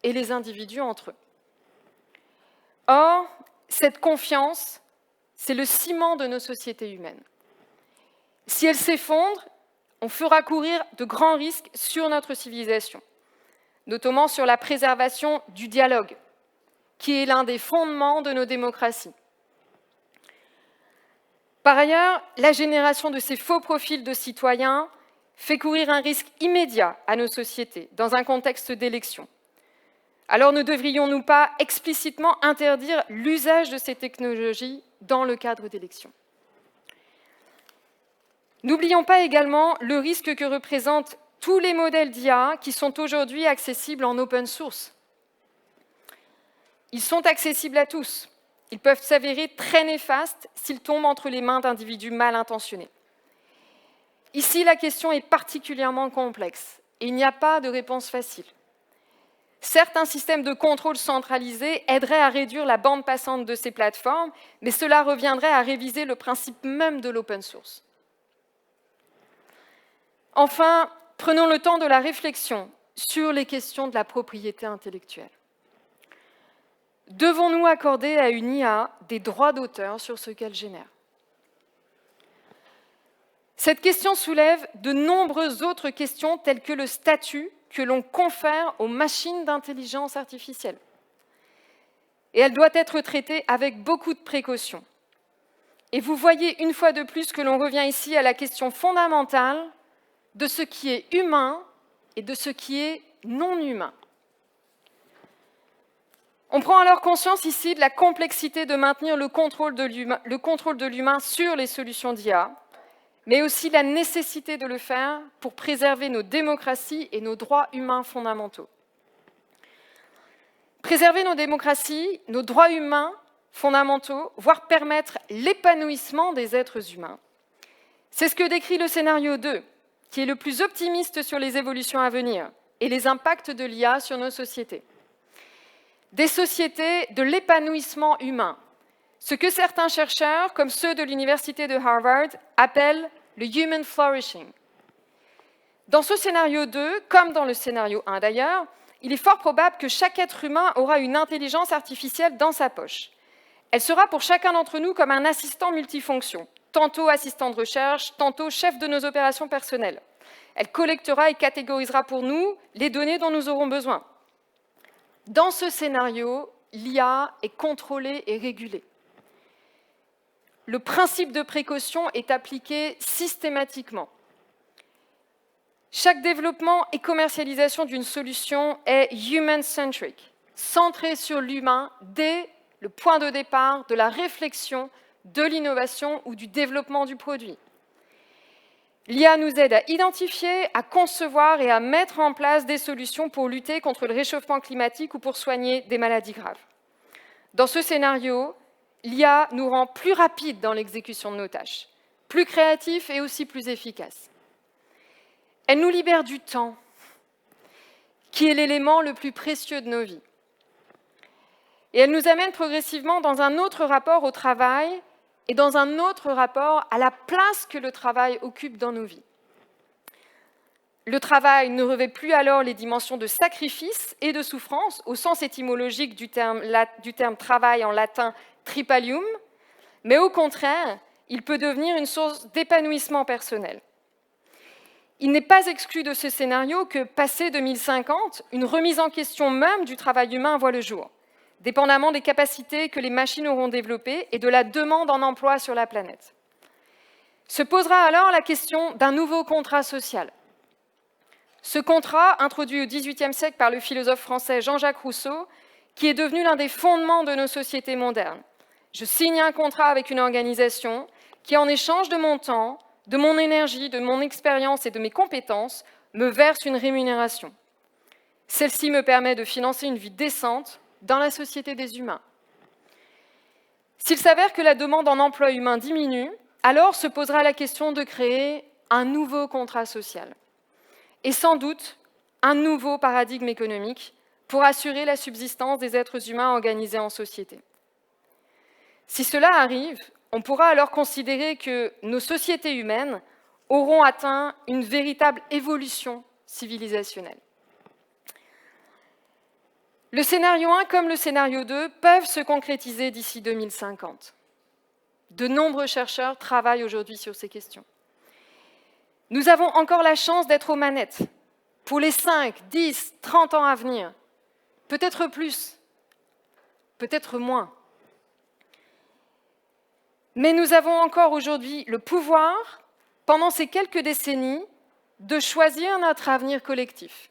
et les individus entre eux. Or, cette confiance, c'est le ciment de nos sociétés humaines. Si elle s'effondre, on fera courir de grands risques sur notre civilisation, notamment sur la préservation du dialogue, qui est l'un des fondements de nos démocraties. Par ailleurs, la génération de ces faux profils de citoyens fait courir un risque immédiat à nos sociétés dans un contexte d'élection. Alors ne devrions-nous pas explicitement interdire l'usage de ces technologies dans le cadre d'élections? N'oublions pas également le risque que représentent tous les modèles d'IA qui sont aujourd'hui accessibles en open source. Ils sont accessibles à tous. Ils peuvent s'avérer très néfastes s'ils tombent entre les mains d'individus mal intentionnés. Ici, la question est particulièrement complexe et il n'y a pas de réponse facile. Certes, un système de contrôle centralisé aiderait à réduire la bande passante de ces plateformes, mais cela reviendrait à réviser le principe même de l'open source. Enfin, prenons le temps de la réflexion sur les questions de la propriété intellectuelle. Devons-nous accorder à une IA des droits d'auteur sur ce qu'elle génère? Cette question soulève de nombreuses autres questions telles que le statut que l'on confère aux machines d'intelligence artificielle. Et elle doit être traitée avec beaucoup de précautions. Et vous voyez une fois de plus que l'on revient ici à la question fondamentale de ce qui est humain et de ce qui est non humain. On prend alors conscience ici de la complexité de maintenir le contrôle de l'humain sur les solutions d'IA, mais aussi la nécessité de le faire pour préserver nos démocraties et nos droits humains fondamentaux. Préserver nos démocraties, nos droits humains fondamentaux, voire permettre l'épanouissement des êtres humains. C'est ce que décrit le scénario 2, qui est le plus optimiste sur les évolutions à venir et les impacts de l'IA sur nos sociétés. Des sociétés de l'épanouissement humain, ce que certains chercheurs, comme ceux de l'université de Harvard, appellent le human flourishing. Dans ce scénario 2, comme dans le scénario 1 d'ailleurs, il est fort probable que chaque être humain aura une intelligence artificielle dans sa poche. Elle sera pour chacun d'entre nous comme un assistant multifonction, tantôt assistant de recherche, tantôt chef de nos opérations personnelles. Elle collectera et catégorisera pour nous les données dont nous aurons besoin. Dans ce scénario, l'IA est contrôlée et régulée. Le principe de précaution est appliqué systématiquement. Chaque développement et commercialisation d'une solution est human-centric, centré sur l'humain dès le point de départ de la réflexion, de l'innovation ou du développement du produit. L'IA nous aide à identifier, à concevoir et à mettre en place des solutions pour lutter contre le réchauffement climatique ou pour soigner des maladies graves. Dans ce scénario, l'IA nous rend plus rapides dans l'exécution de nos tâches, plus créatifs et aussi plus efficaces. Elle nous libère du temps, qui est l'élément le plus précieux de nos vies. Et elle nous amène progressivement dans un autre rapport au travail et dans un autre rapport à la place que le travail occupe dans nos vies. Le travail ne revêt plus alors les dimensions de sacrifice et de souffrance, au sens étymologique du terme travail en latin tripalium, mais au contraire, il peut devenir une source d'épanouissement personnel. Il n'est pas exclu de ce scénario que, passé 2050, une remise en question même du travail humain voit le jour, dépendamment des capacités que les machines auront développées et de la demande en emploi sur la planète. Se posera alors la question d'un nouveau contrat social. Ce contrat, introduit au XVIIIe siècle par le philosophe français Jean-Jacques Rousseau, qui est devenu l'un des fondements de nos sociétés modernes. Je signe un contrat avec une organisation qui, en échange de mon temps, de mon énergie, de mon expérience et de mes compétences, me verse une rémunération. Celle-ci me permet de financer une vie décente dans la société des humains. S'il s'avère que la demande en emploi humain diminue, alors se posera la question de créer un nouveau contrat social et sans doute un nouveau paradigme économique pour assurer la subsistance des êtres humains organisés en société. Si cela arrive, on pourra alors considérer que nos sociétés humaines auront atteint une véritable évolution civilisationnelle. Le scénario 1 comme le scénario 2 peuvent se concrétiser d'ici 2050. De nombreux chercheurs travaillent aujourd'hui sur ces questions. Nous avons encore la chance d'être aux manettes pour les 5, 10, 30 ans à venir. Peut-être plus, peut-être moins. Mais nous avons encore aujourd'hui le pouvoir, pendant ces quelques décennies, de choisir notre avenir collectif.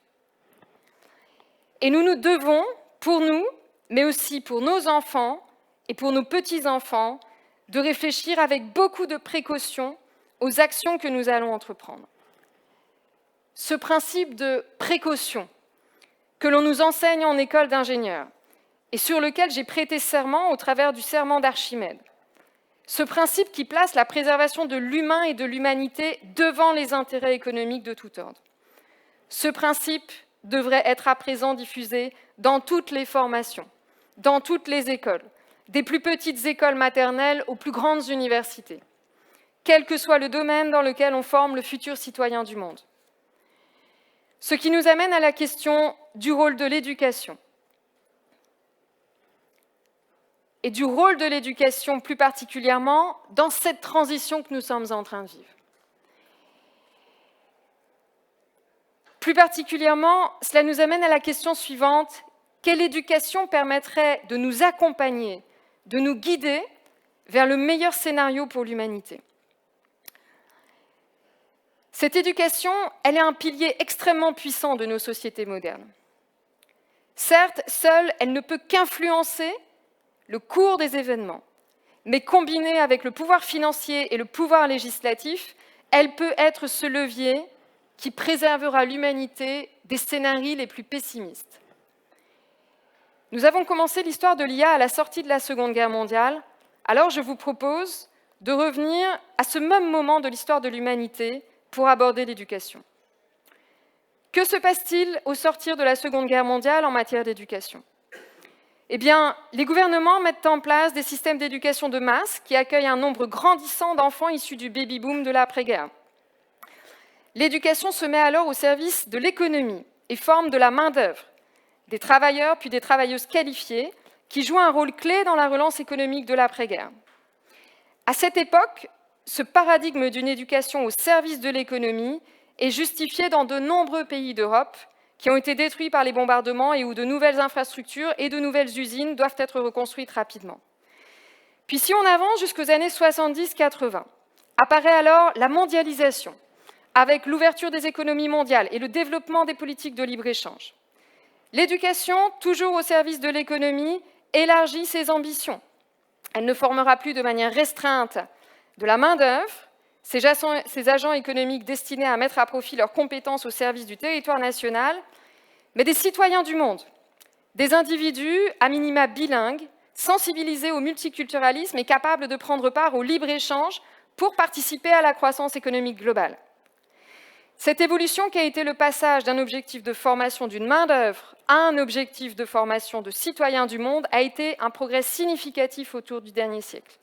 Et nous nous devons, pour nous, mais aussi pour nos enfants et pour nos petits-enfants, de réfléchir avec beaucoup de précaution aux actions que nous allons entreprendre. Ce principe de précaution que l'on nous enseigne en école d'ingénieurs et sur lequel j'ai prêté serment au travers du serment d'Archimède, ce principe qui place la préservation de l'humain et de l'humanité devant les intérêts économiques de tout ordre. Ce principe devrait être à présent diffusé dans toutes les formations, dans toutes les écoles, des plus petites écoles maternelles aux plus grandes universités, quel que soit le domaine dans lequel on forme le futur citoyen du monde. Ce qui nous amène à la question du rôle de l'éducation. Et du rôle de l'éducation plus particulièrement dans cette transition que nous sommes en train de vivre. Plus particulièrement, cela nous amène à la question suivante: quelle éducation permettrait de nous accompagner, de nous guider vers le meilleur scénario pour l'humanité? Cette éducation, elle est un pilier extrêmement puissant de nos sociétés modernes. Certes, seule, elle ne peut qu'influencer le cours des événements, mais combinée avec le pouvoir financier et le pouvoir législatif, elle peut être ce levier qui préservera l'humanité des scénarios les plus pessimistes. Nous avons commencé l'histoire de l'IA à la sortie de la Seconde Guerre mondiale, alors je vous propose de revenir à ce même moment de l'histoire de l'humanité pour aborder l'éducation. Que se passe-t-il au sortir de la Seconde Guerre mondiale en matière d'éducation ? Eh bien, les gouvernements mettent en place des systèmes d'éducation de masse qui accueillent un nombre grandissant d'enfants issus du baby-boom de l'après-guerre. L'éducation se met alors au service de l'économie et forme de la main-d'œuvre, des travailleurs puis des travailleuses qualifiées qui jouent un rôle clé dans la relance économique de l'après-guerre. À cette époque, ce paradigme d'une éducation au service de l'économie est justifié dans de nombreux pays d'Europe qui ont été détruits par les bombardements et où de nouvelles infrastructures et de nouvelles usines doivent être reconstruites rapidement. Puis si on avance jusqu'aux années 70-80, apparaît alors la mondialisation, avec l'ouverture des économies mondiales et le développement des politiques de libre-échange. L'éducation, toujours au service de l'économie, élargit ses ambitions. Elle ne formera plus de manière restreinte de la main-d'œuvre, ces agents économiques destinés à mettre à profit leurs compétences au service du territoire national, mais des citoyens du monde, des individus à minima bilingues, sensibilisés au multiculturalisme et capables de prendre part au libre-échange pour participer à la croissance économique globale. Cette évolution qui a été le passage d'un objectif de formation d'une main-d'œuvre à un objectif de formation de citoyens du monde a été un progrès significatif autour du dernier siècle.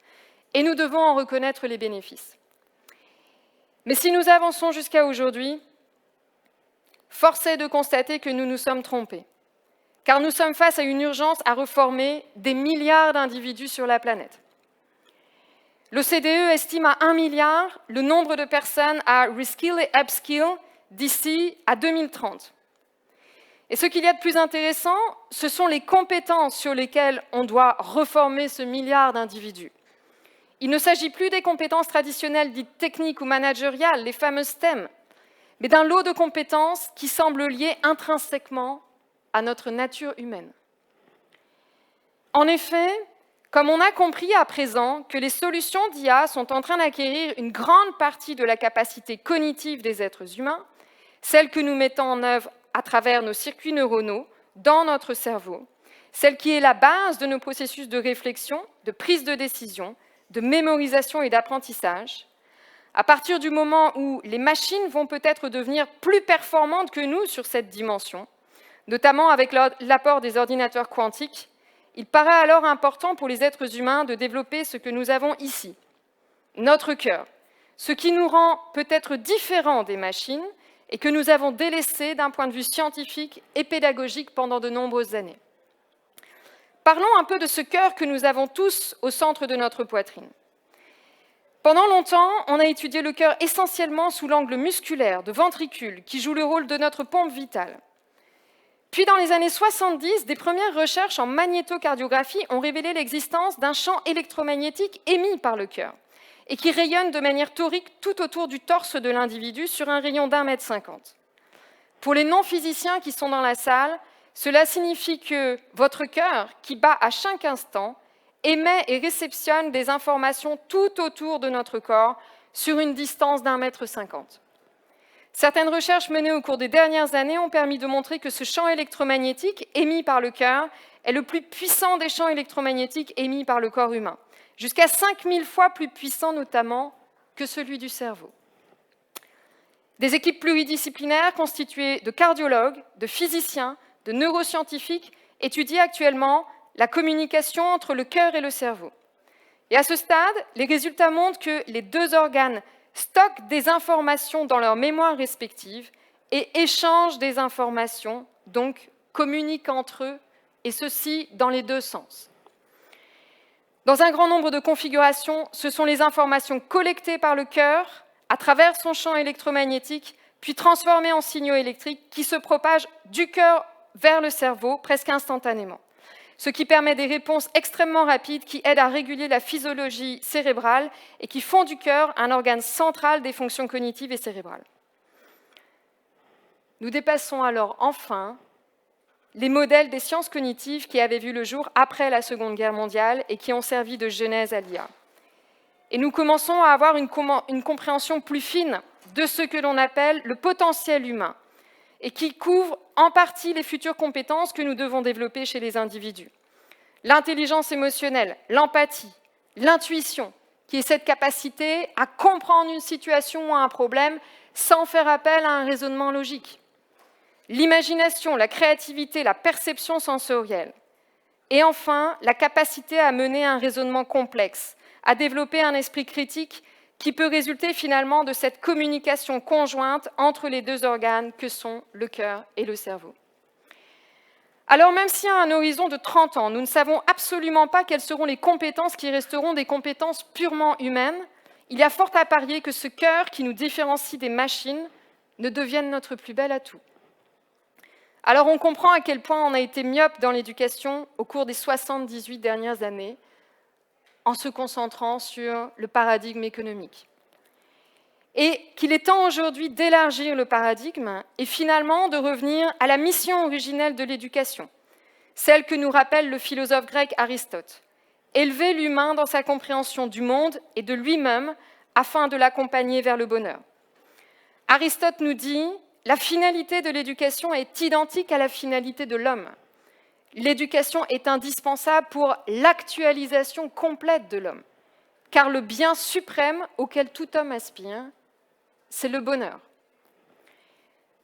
Et nous devons en reconnaître les bénéfices. Mais si nous avançons jusqu'à aujourd'hui, force est de constater que nous nous sommes trompés, car nous sommes face à une urgence à reformer des milliards d'individus sur la planète. L'OCDE estime à 1 milliard le nombre de personnes à reskill et upskill d'ici à 2030. Et ce qu'il y a de plus intéressant, ce sont les compétences sur lesquelles on doit reformer ce milliard d'individus. Il ne s'agit plus des compétences traditionnelles dites techniques ou managériales, les fameuses STEM, mais d'un lot de compétences qui semblent liées intrinsèquement à notre nature humaine. En effet, comme on a compris à présent que les solutions d'IA sont en train d'acquérir une grande partie de la capacité cognitive des êtres humains, celle que nous mettons en œuvre à travers nos circuits neuronaux dans notre cerveau, celle qui est la base de nos processus de réflexion, de prise de décision, de mémorisation et d'apprentissage, à partir du moment où les machines vont peut-être devenir plus performantes que nous sur cette dimension, notamment avec l'apport des ordinateurs quantiques, il paraît alors important pour les êtres humains de développer ce que nous avons ici, notre cœur, ce qui nous rend peut-être différents des machines et que nous avons délaissé d'un point de vue scientifique et pédagogique pendant de nombreuses années. Parlons un peu de ce cœur que nous avons tous au centre de notre poitrine. Pendant longtemps, on a étudié le cœur essentiellement sous l'angle musculaire, de ventricule, qui joue le rôle de notre pompe vitale. Puis dans les années 70, des premières recherches en magnétocardiographie ont révélé l'existence d'un champ électromagnétique émis par le cœur et qui rayonne de manière torique tout autour du torse de l'individu sur un rayon d'1,50 m. Pour les non-physiciens qui sont dans la salle, cela signifie que votre cœur, qui bat à chaque instant, émet et réceptionne des informations tout autour de notre corps sur une distance d'1,50 m. Certaines recherches menées au cours des dernières années ont permis de montrer que ce champ électromagnétique émis par le cœur est le plus puissant des champs électromagnétiques émis par le corps humain, jusqu'à 5000 fois plus puissant notamment que celui du cerveau. Des équipes pluridisciplinaires constituées de cardiologues, de physiciens, de neuroscientifiques étudient actuellement la communication entre le cœur et le cerveau. Et à ce stade, les résultats montrent que les deux organes stockent des informations dans leur mémoire respective et échangent des informations, donc communiquent entre eux, et ceci dans les deux sens. Dans un grand nombre de configurations, ce sont les informations collectées par le cœur à travers son champ électromagnétique, puis transformées en signaux électriques qui se propagent du cœur vers le cerveau presque instantanément, ce qui permet des réponses extrêmement rapides qui aident à réguler la physiologie cérébrale et qui font du cœur un organe central des fonctions cognitives et cérébrales. Nous dépassons alors enfin les modèles des sciences cognitives qui avaient vu le jour après la Seconde Guerre mondiale et qui ont servi de genèse à l'IA. Et nous commençons à avoir une compréhension plus fine de ce que l'on appelle le potentiel humain et qui couvre en partie les futures compétences que nous devons développer chez les individus. L'intelligence émotionnelle, l'empathie, l'intuition, qui est cette capacité à comprendre une situation ou un problème sans faire appel à un raisonnement logique. L'imagination, la créativité, la perception sensorielle. Et enfin, la capacité à mener un raisonnement complexe, à développer un esprit critique qui peut résulter finalement de cette communication conjointe entre les deux organes que sont le cœur et le cerveau. Alors même si à un horizon de 30 ans, nous ne savons absolument pas quelles seront les compétences qui resteront des compétences purement humaines, il y a fort à parier que ce cœur qui nous différencie des machines ne devienne notre plus bel atout. Alors on comprend à quel point on a été myope dans l'éducation au cours des 78 dernières années, en se concentrant sur le paradigme économique. Et qu'il est temps aujourd'hui d'élargir le paradigme et finalement de revenir à la mission originelle de l'éducation, celle que nous rappelle le philosophe grec Aristote, élever l'humain dans sa compréhension du monde et de lui-même afin de l'accompagner vers le bonheur. Aristote nous dit « La finalité de l'éducation est identique à la finalité de l'homme. L'éducation est indispensable pour l'actualisation complète de l'homme, car le bien suprême auquel tout homme aspire, c'est le bonheur. »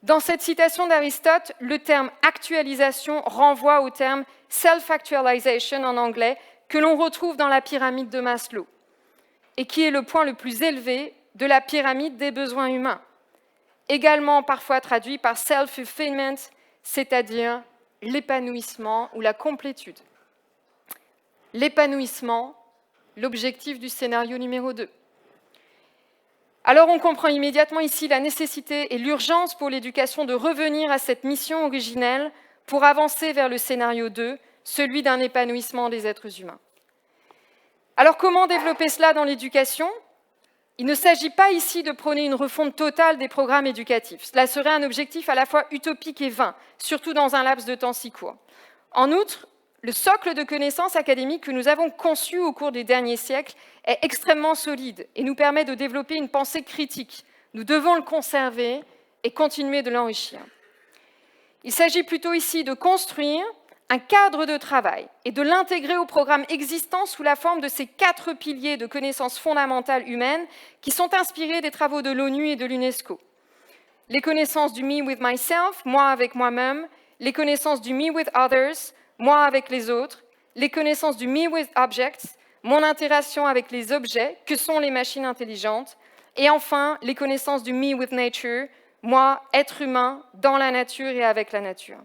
Dans cette citation d'Aristote, le terme « actualisation » renvoie au terme « self-actualization » en anglais, que l'on retrouve dans la pyramide de Maslow, et qui est le point le plus élevé de la pyramide des besoins humains, également parfois traduit par « self-fulfillment », c'est-à-dire l'épanouissement ou la complétude. L'épanouissement, l'objectif du scénario numéro 2. Alors on comprend immédiatement ici la nécessité et l'urgence pour l'éducation de revenir à cette mission originelle pour avancer vers le scénario 2, celui d'un épanouissement des êtres humains. Alors comment développer cela dans l'éducation ? Il ne s'agit pas ici de prôner une refonte totale des programmes éducatifs. Cela serait un objectif à la fois utopique et vain, surtout dans un laps de temps si court. En outre, le socle de connaissances académiques que nous avons conçu au cours des derniers siècles est extrêmement solide et nous permet de développer une pensée critique. Nous devons le conserver et continuer de l'enrichir. Il s'agit plutôt ici de construire un cadre de travail et de l'intégrer au programme existant sous la forme de ces 4 piliers de connaissances fondamentales humaines qui sont inspirés des travaux de l'ONU et de l'UNESCO. Les connaissances du me with myself, moi avec moi-même, les connaissances du me with others, moi avec les autres, les connaissances du me with objects, mon interaction avec les objets, que sont les machines intelligentes, et enfin les connaissances du me with nature, moi, être humain, dans la nature et avec la nature.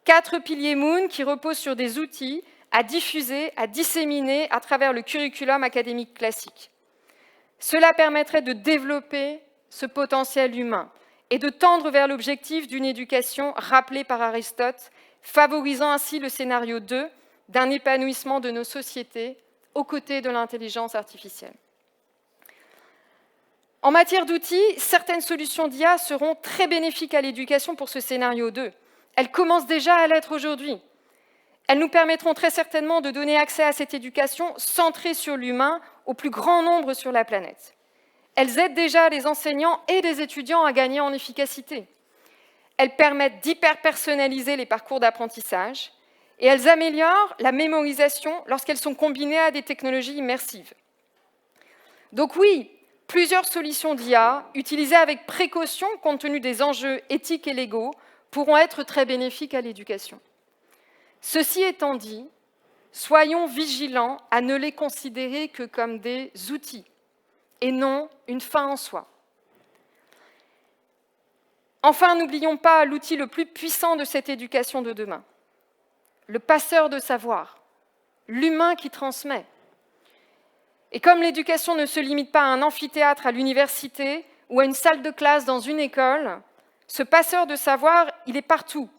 4 piliers Moon qui reposent sur des outils à diffuser, à disséminer à travers le curriculum académique classique. Cela permettrait de développer ce potentiel humain et de tendre vers l'objectif d'une éducation rappelée par Aristote, favorisant ainsi le scénario 2 d'un épanouissement de nos sociétés aux côtés de l'intelligence artificielle. En matière d'outils, certaines solutions d'IA seront très bénéfiques à l'éducation pour ce scénario 2. Elles commencent déjà à l'être aujourd'hui. Elles nous permettront très certainement de donner accès à cette éducation centrée sur l'humain au plus grand nombre sur la planète. Elles aident déjà les enseignants et les étudiants à gagner en efficacité. Elles permettent d'hyper-personnaliser les parcours d'apprentissage et elles améliorent la mémorisation lorsqu'elles sont combinées à des technologies immersives. Donc oui, plusieurs solutions d'IA, utilisées avec précaution compte tenu des enjeux éthiques et légaux, pourront être très bénéfiques à l'éducation. Ceci étant dit, soyons vigilants à ne les considérer que comme des outils et non une fin en soi. Enfin, n'oublions pas l'outil le plus puissant de cette éducation de demain, le passeur de savoir, l'humain qui transmet. Et comme l'éducation ne se limite pas à un amphithéâtre à l'université ou à une salle de classe dans une école, ce passeur de savoir, il est partout,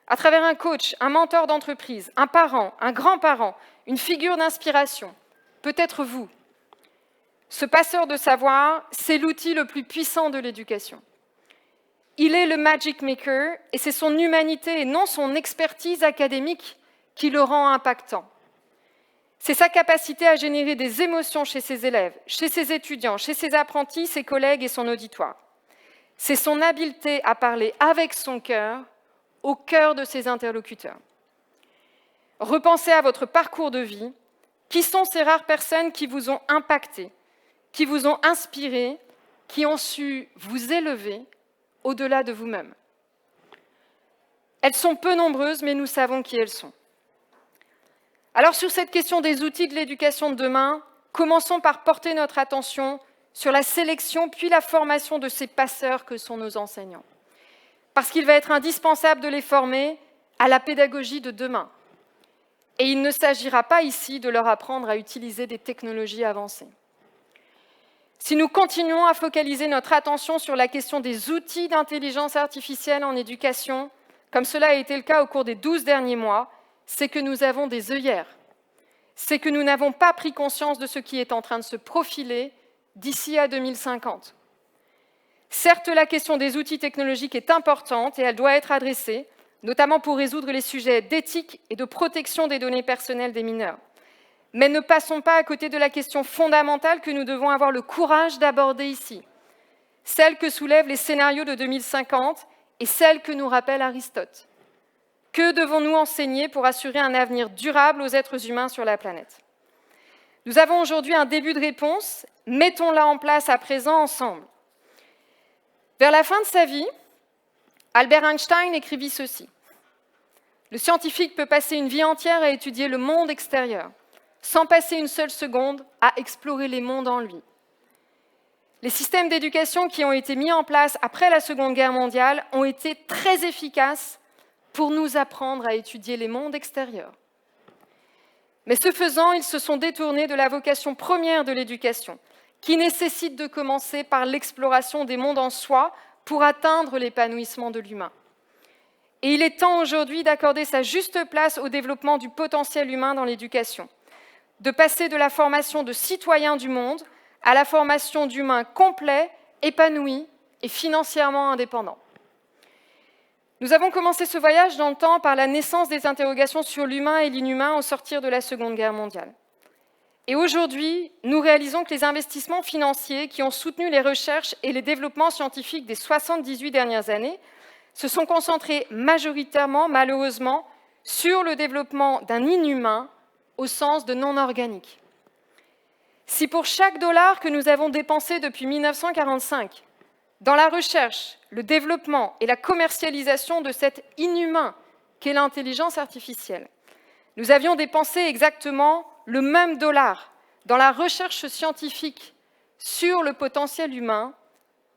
à travers un coach, un mentor d'entreprise, un parent, un grand-parent, une figure d'inspiration, peut-être vous. Ce passeur de savoir, c'est l'outil le plus puissant de l'éducation. Il est le magic maker et c'est son humanité et non son expertise académique qui le rend impactant. C'est sa capacité à générer des émotions chez ses élèves, chez ses étudiants, chez ses apprentis, ses collègues et son auditoire. C'est son habileté à parler avec son cœur, au cœur de ses interlocuteurs. Repensez à votre parcours de vie. Qui sont ces rares personnes qui vous ont impacté, qui vous ont inspiré, qui ont su vous élever au-delà de vous-même? Elles sont peu nombreuses, mais nous savons qui elles sont. Alors, sur cette question des outils de l'éducation de demain, commençons par porter notre attention sur la sélection puis la formation de ces passeurs que sont nos enseignants. Parce qu'il va être indispensable de les former à la pédagogie de demain. Et il ne s'agira pas ici de leur apprendre à utiliser des technologies avancées. Si nous continuons à focaliser notre attention sur la question des outils d'intelligence artificielle en éducation, comme cela a été le cas au cours des 12 derniers mois, c'est que nous avons des œillères. C'est que nous n'avons pas pris conscience de ce qui est en train de se profiler d'ici à 2050. Certes, la question des outils technologiques est importante et elle doit être adressée, notamment pour résoudre les sujets d'éthique et de protection des données personnelles des mineurs. Mais ne passons pas à côté de la question fondamentale que nous devons avoir le courage d'aborder ici, celle que soulèvent les scénarios de 2050 et celle que nous rappelle Aristote. Que devons-nous enseigner pour assurer un avenir durable aux êtres humains sur la planète? Nous avons aujourd'hui un début de réponse, mettons-la en place à présent ensemble. Vers la fin de sa vie, Albert Einstein écrivit ceci. Le scientifique peut passer une vie entière à étudier le monde extérieur, sans passer une seule seconde à explorer les mondes en lui. Les systèmes d'éducation qui ont été mis en place après la Seconde Guerre mondiale ont été très efficaces pour nous apprendre à étudier les mondes extérieurs. Mais ce faisant, ils se sont détournés de la vocation première de l'éducation, qui nécessite de commencer par l'exploration des mondes en soi pour atteindre l'épanouissement de l'humain. Et il est temps aujourd'hui d'accorder sa juste place au développement du potentiel humain dans l'éducation, de passer de la formation de citoyens du monde à la formation d'humains complets, épanouis et financièrement indépendants. Nous avons commencé ce voyage dans le temps par la naissance des interrogations sur l'humain et l'inhumain au sortir de la Seconde Guerre mondiale. Et aujourd'hui, nous réalisons que les investissements financiers qui ont soutenu les recherches et les développements scientifiques des 78 dernières années se sont concentrés majoritairement, malheureusement, sur le développement d'un inhumain au sens de non organique. Si pour chaque dollar que nous avons dépensé depuis 1945 dans la recherche, le développement et la commercialisation de cet inhumain qu'est l'intelligence artificielle, nous avions dépensé exactement le même dollar dans la recherche scientifique sur le potentiel humain,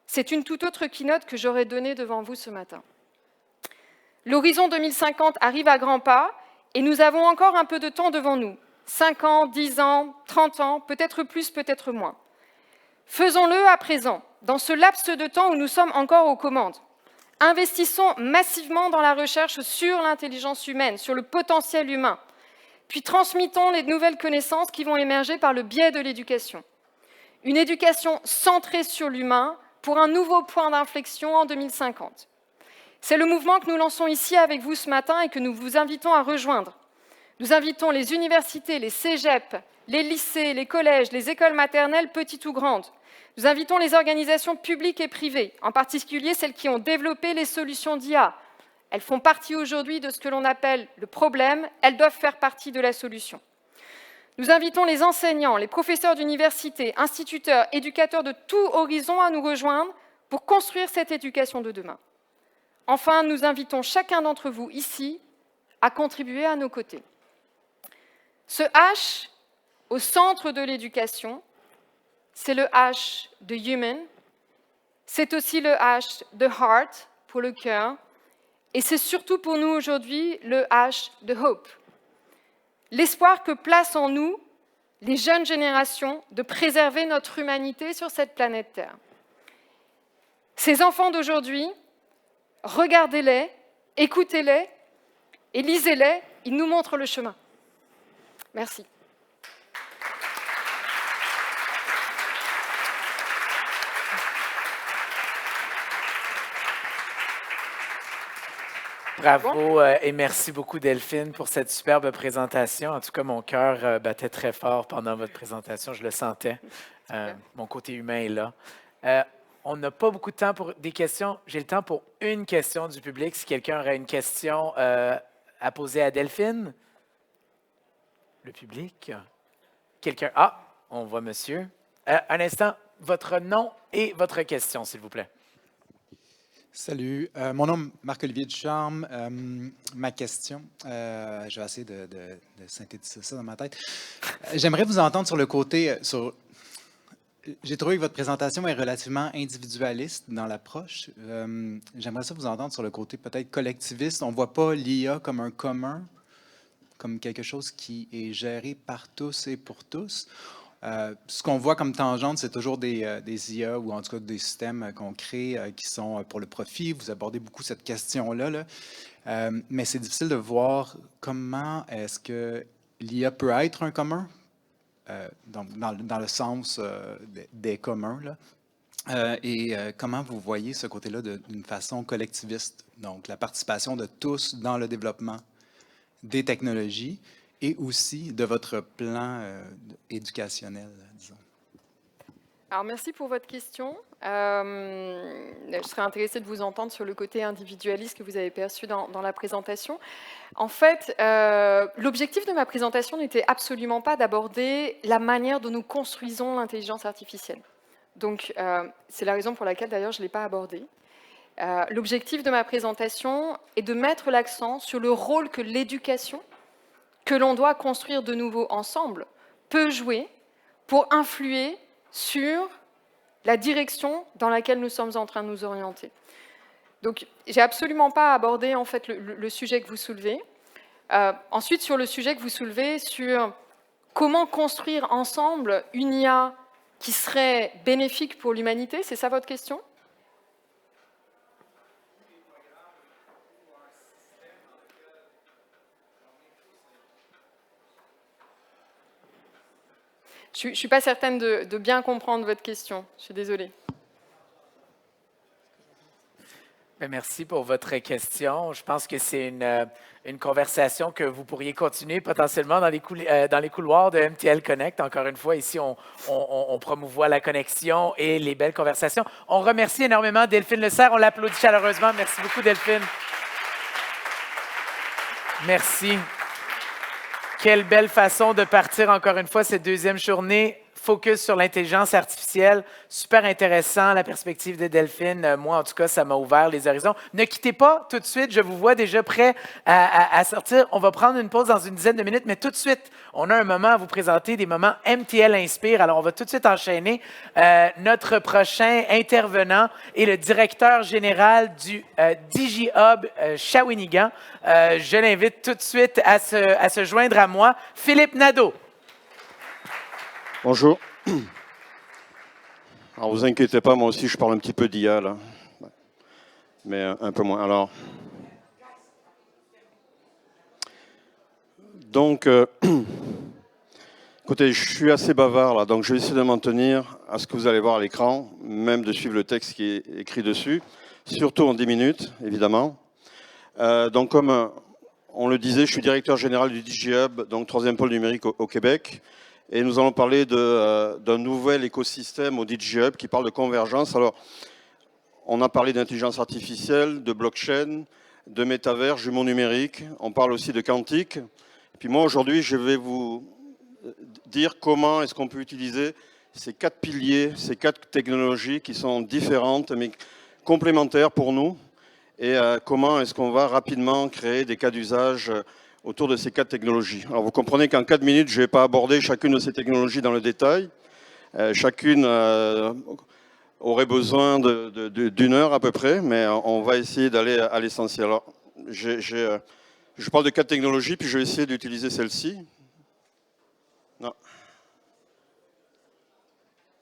c'est une toute autre keynote que j'aurais donnée devant vous ce matin. L'horizon 2050 arrive à grands pas et nous avons encore un peu de temps devant nous. 5 ans, 10 ans, 30 ans, peut-être plus, peut-être moins. Faisons-le à présent, dans ce laps de temps où nous sommes encore aux commandes. Investissons massivement dans la recherche sur l'intelligence humaine, sur le potentiel humain, puis transmettons les nouvelles connaissances qui vont émerger par le biais de l'éducation. Une éducation centrée sur l'humain pour un nouveau point d'inflexion en 2050. C'est le mouvement que nous lançons ici avec vous ce matin et que nous vous invitons à rejoindre. Nous invitons les universités, les cégeps, les lycées, les collèges, les écoles maternelles, petites ou grandes. Nous invitons les organisations publiques et privées, en particulier celles qui ont développé les solutions d'IA. Elles font partie aujourd'hui de ce que l'on appelle le problème, elles doivent faire partie de la solution. Nous invitons les enseignants, les professeurs d'université, instituteurs, éducateurs de tout horizon à nous rejoindre pour construire cette éducation de demain. Enfin, nous invitons chacun d'entre vous ici à contribuer à nos côtés. Ce H au centre de l'éducation, c'est le H de human, c'est aussi le H de heart pour le cœur, et c'est surtout pour nous aujourd'hui le H de hope. L'espoir que placent en nous les jeunes générations de préserver notre humanité sur cette planète Terre. Ces enfants d'aujourd'hui, regardez-les, écoutez-les et lisez-les, ils nous montrent le chemin. Merci. Bravo et merci beaucoup Delphine pour cette superbe présentation. En tout cas, mon cœur battait très fort pendant votre présentation, je le sentais. Mon côté humain est là. On n'a pas beaucoup de temps pour des questions. J'ai le temps pour une question du public. Si quelqu'un aurait une question à poser à Delphine. Le public. Quelqu'un? Ah, on voit monsieur. Un instant, votre nom et votre question, s'il vous plaît. Salut, mon nom est Marc-Olivier Ducharme. Ma question, je vais essayer de synthétiser ça dans ma tête. J'aimerais vous entendre sur le côté... J'ai trouvé que votre présentation est relativement individualiste dans l'approche. J'aimerais ça vous entendre sur le côté peut-être collectiviste. On ne voit pas l'IA comme un commun, comme quelque chose qui est géré par tous et pour tous. Ce qu'on voit comme tangente, c'est toujours des IA ou en tout cas des systèmes qu'on crée qui sont pour le profit. Vous abordez beaucoup cette question-là, là. Mais c'est difficile de voir comment est-ce que l'IA peut être un commun, dans le sens des communs, là. Comment vous voyez ce côté-là d'une façon collectiviste, donc la participation de tous dans le développement des technologies, et aussi de votre plan éducationnel, disons. Alors, merci pour votre question. Je serais intéressée de vous entendre sur le côté individualiste que vous avez perçu dans la présentation. En fait, l'objectif de ma présentation n'était absolument pas d'aborder la manière dont nous construisons l'intelligence artificielle. Donc, c'est la raison pour laquelle, d'ailleurs, je ne l'ai pas abordée. L'objectif de ma présentation est de mettre l'accent sur le rôle que l'éducation, que l'on doit construire de nouveau ensemble, peut jouer pour influer sur la direction dans laquelle nous sommes en train de nous orienter. Donc, je n'ai absolument pas abordé en fait, le sujet que vous soulevez. Ensuite, sur le sujet que vous soulevez, sur comment construire ensemble une IA qui serait bénéfique pour l'humanité, c'est ça votre question ? Je ne suis pas certaine de bien comprendre votre question. Je suis désolée. Merci pour votre question. Je pense que c'est une conversation que vous pourriez continuer potentiellement dans les couloirs de MTL Connect. Encore une fois, ici, on promouvoit la connexion et les belles conversations. On remercie énormément Delphine Le Serre. On l'applaudit chaleureusement. Merci beaucoup, Delphine. Merci. Quelle belle façon de partir encore une fois cette deuxième journée. Focus sur l'intelligence artificielle. Super intéressant, la perspective de Delphine. Moi, en tout cas, ça m'a ouvert les horizons. Ne quittez pas tout de suite. Je vous vois déjà prêt à sortir. On va prendre une pause dans une dizaine de minutes, mais tout de suite, on a un moment à vous présenter, des moments MTL Inspire. Alors, on va tout de suite enchaîner. Notre prochain intervenant est le directeur général du DigiHub Shawinigan. Je l'invite tout de suite à se joindre à moi. Philippe Nadeau. Bonjour. Alors, vous inquiétez pas, moi aussi, je parle un petit peu d'IA, là. Mais un peu moins. Alors, donc, écoutez, je suis assez bavard, là, donc je vais essayer de m'en tenir à ce que vous allez voir à l'écran, même de suivre le texte qui est écrit dessus, surtout en 10 minutes, évidemment. Donc, comme on le disait, je suis directeur général du DigiHub, donc 3e pôle numérique au Québec. Et nous allons parler d'un nouvel écosystème au DigiHub qui parle de convergence. Alors, on a parlé d'intelligence artificielle, de blockchain, de métavers, jumeaux numériques. On parle aussi de quantique. Et puis moi, aujourd'hui, je vais vous dire comment est-ce qu'on peut utiliser ces 4 piliers, ces 4 technologies qui sont différentes mais complémentaires pour nous. Et comment est-ce qu'on va rapidement créer des cas d'usage autour de ces 4 technologies. Alors vous comprenez qu'en 4 minutes, je ne vais pas aborder chacune de ces technologies dans le détail. Chacune aurait besoin d'une heure à peu près, mais on va essayer d'aller à l'essentiel. Alors, je parle de 4 technologies, puis je vais essayer d'utiliser celle-ci. Non.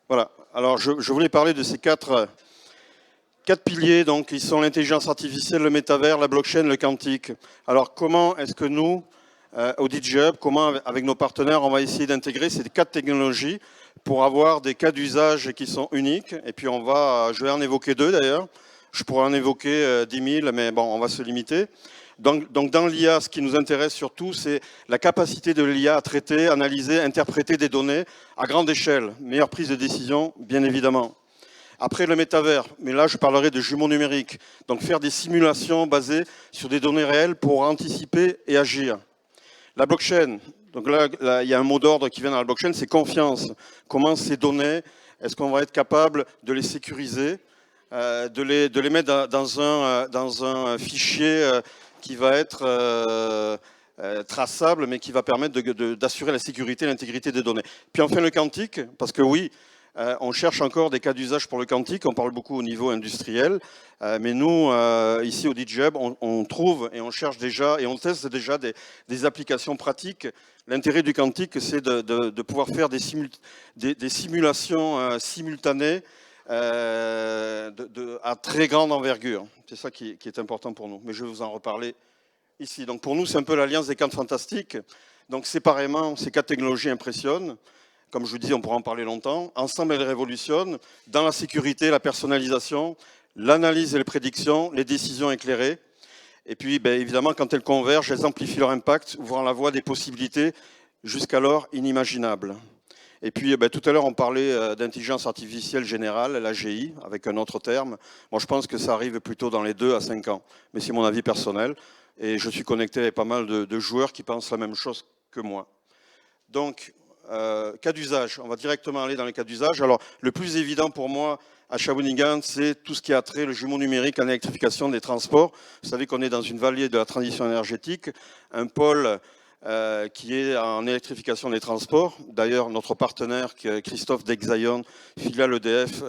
Voilà. Alors je voulais parler de ces 4 piliers, donc, qui sont l'intelligence artificielle, le métavers, la blockchain, le quantique. Alors, comment est-ce que nous, au DigiHub, comment, avec nos partenaires, on va essayer d'intégrer ces 4 technologies pour avoir des cas d'usage qui sont uniques. Et puis, je vais en évoquer 2 d'ailleurs. Je pourrais en évoquer 10 000, mais bon, on va se limiter. Donc dans l'IA, ce qui nous intéresse surtout, c'est la capacité de l'IA à traiter, analyser, interpréter des données à grande échelle. Meilleure prise de décision, bien évidemment. Après, le métavers, mais là, je parlerai de jumeaux numériques. Donc, faire des simulations basées sur des données réelles pour anticiper et agir. La blockchain, donc là, il y a un mot d'ordre qui vient dans la blockchain, c'est confiance. Comment ces données, est-ce qu'on va être capable de les sécuriser, de les mettre dans un fichier qui va être traçable, mais qui va permettre d'assurer la sécurité et l'intégrité des données. Puis enfin, le quantique, parce que oui, on cherche encore des cas d'usage pour le quantique, on parle beaucoup au niveau industriel, mais nous, ici au DigiHub, on trouve et on cherche déjà et on teste déjà des applications pratiques. L'intérêt du quantique, c'est de pouvoir faire des simulations simultanées à très grande envergure. C'est ça qui est important pour nous, mais je vais vous en reparler ici. Donc pour nous, c'est un peu l'alliance des 4 fantastiques. Donc séparément, ces 4 technologies impressionnent. Comme je vous dis, on pourra en parler longtemps. Ensemble, elles révolutionnent dans la sécurité, la personnalisation, l'analyse et les prédictions, les décisions éclairées. Et puis, évidemment, quand elles convergent, elles amplifient leur impact, ouvrant la voie des possibilités jusqu'alors inimaginables. Et puis, tout à l'heure, on parlait d'intelligence artificielle générale, l'AGI, avec un autre terme. Moi, je pense que ça arrive plutôt dans les 2 à 5 ans. Mais c'est mon avis personnel. Et je suis connecté avec pas mal de joueurs qui pensent la même chose que moi. Donc, cas d'usage, on va directement aller dans les cas d'usage. Alors, le plus évident pour moi à Shawinigan, c'est tout ce qui a trait le jumeau numérique en électrification des transports. Vous savez qu'on est dans une vallée de la transition énergétique, un pôle qui est en électrification des transports. D'ailleurs, notre partenaire, Christophe Dexayon, filiale EDF,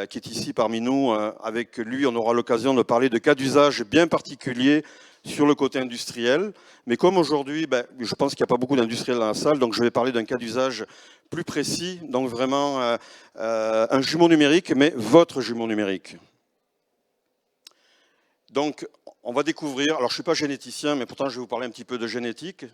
qui est ici parmi nous, avec lui, on aura l'occasion de parler de cas d'usage bien particuliers sur le côté industriel. Mais comme aujourd'hui, je pense qu'il n'y a pas beaucoup d'industriels dans la salle, donc je vais parler d'un cas d'usage plus précis, donc vraiment un jumeau numérique, mais votre jumeau numérique. Donc, on va découvrir, alors je ne suis pas généticien, mais pourtant je vais vous parler un petit peu de génétique.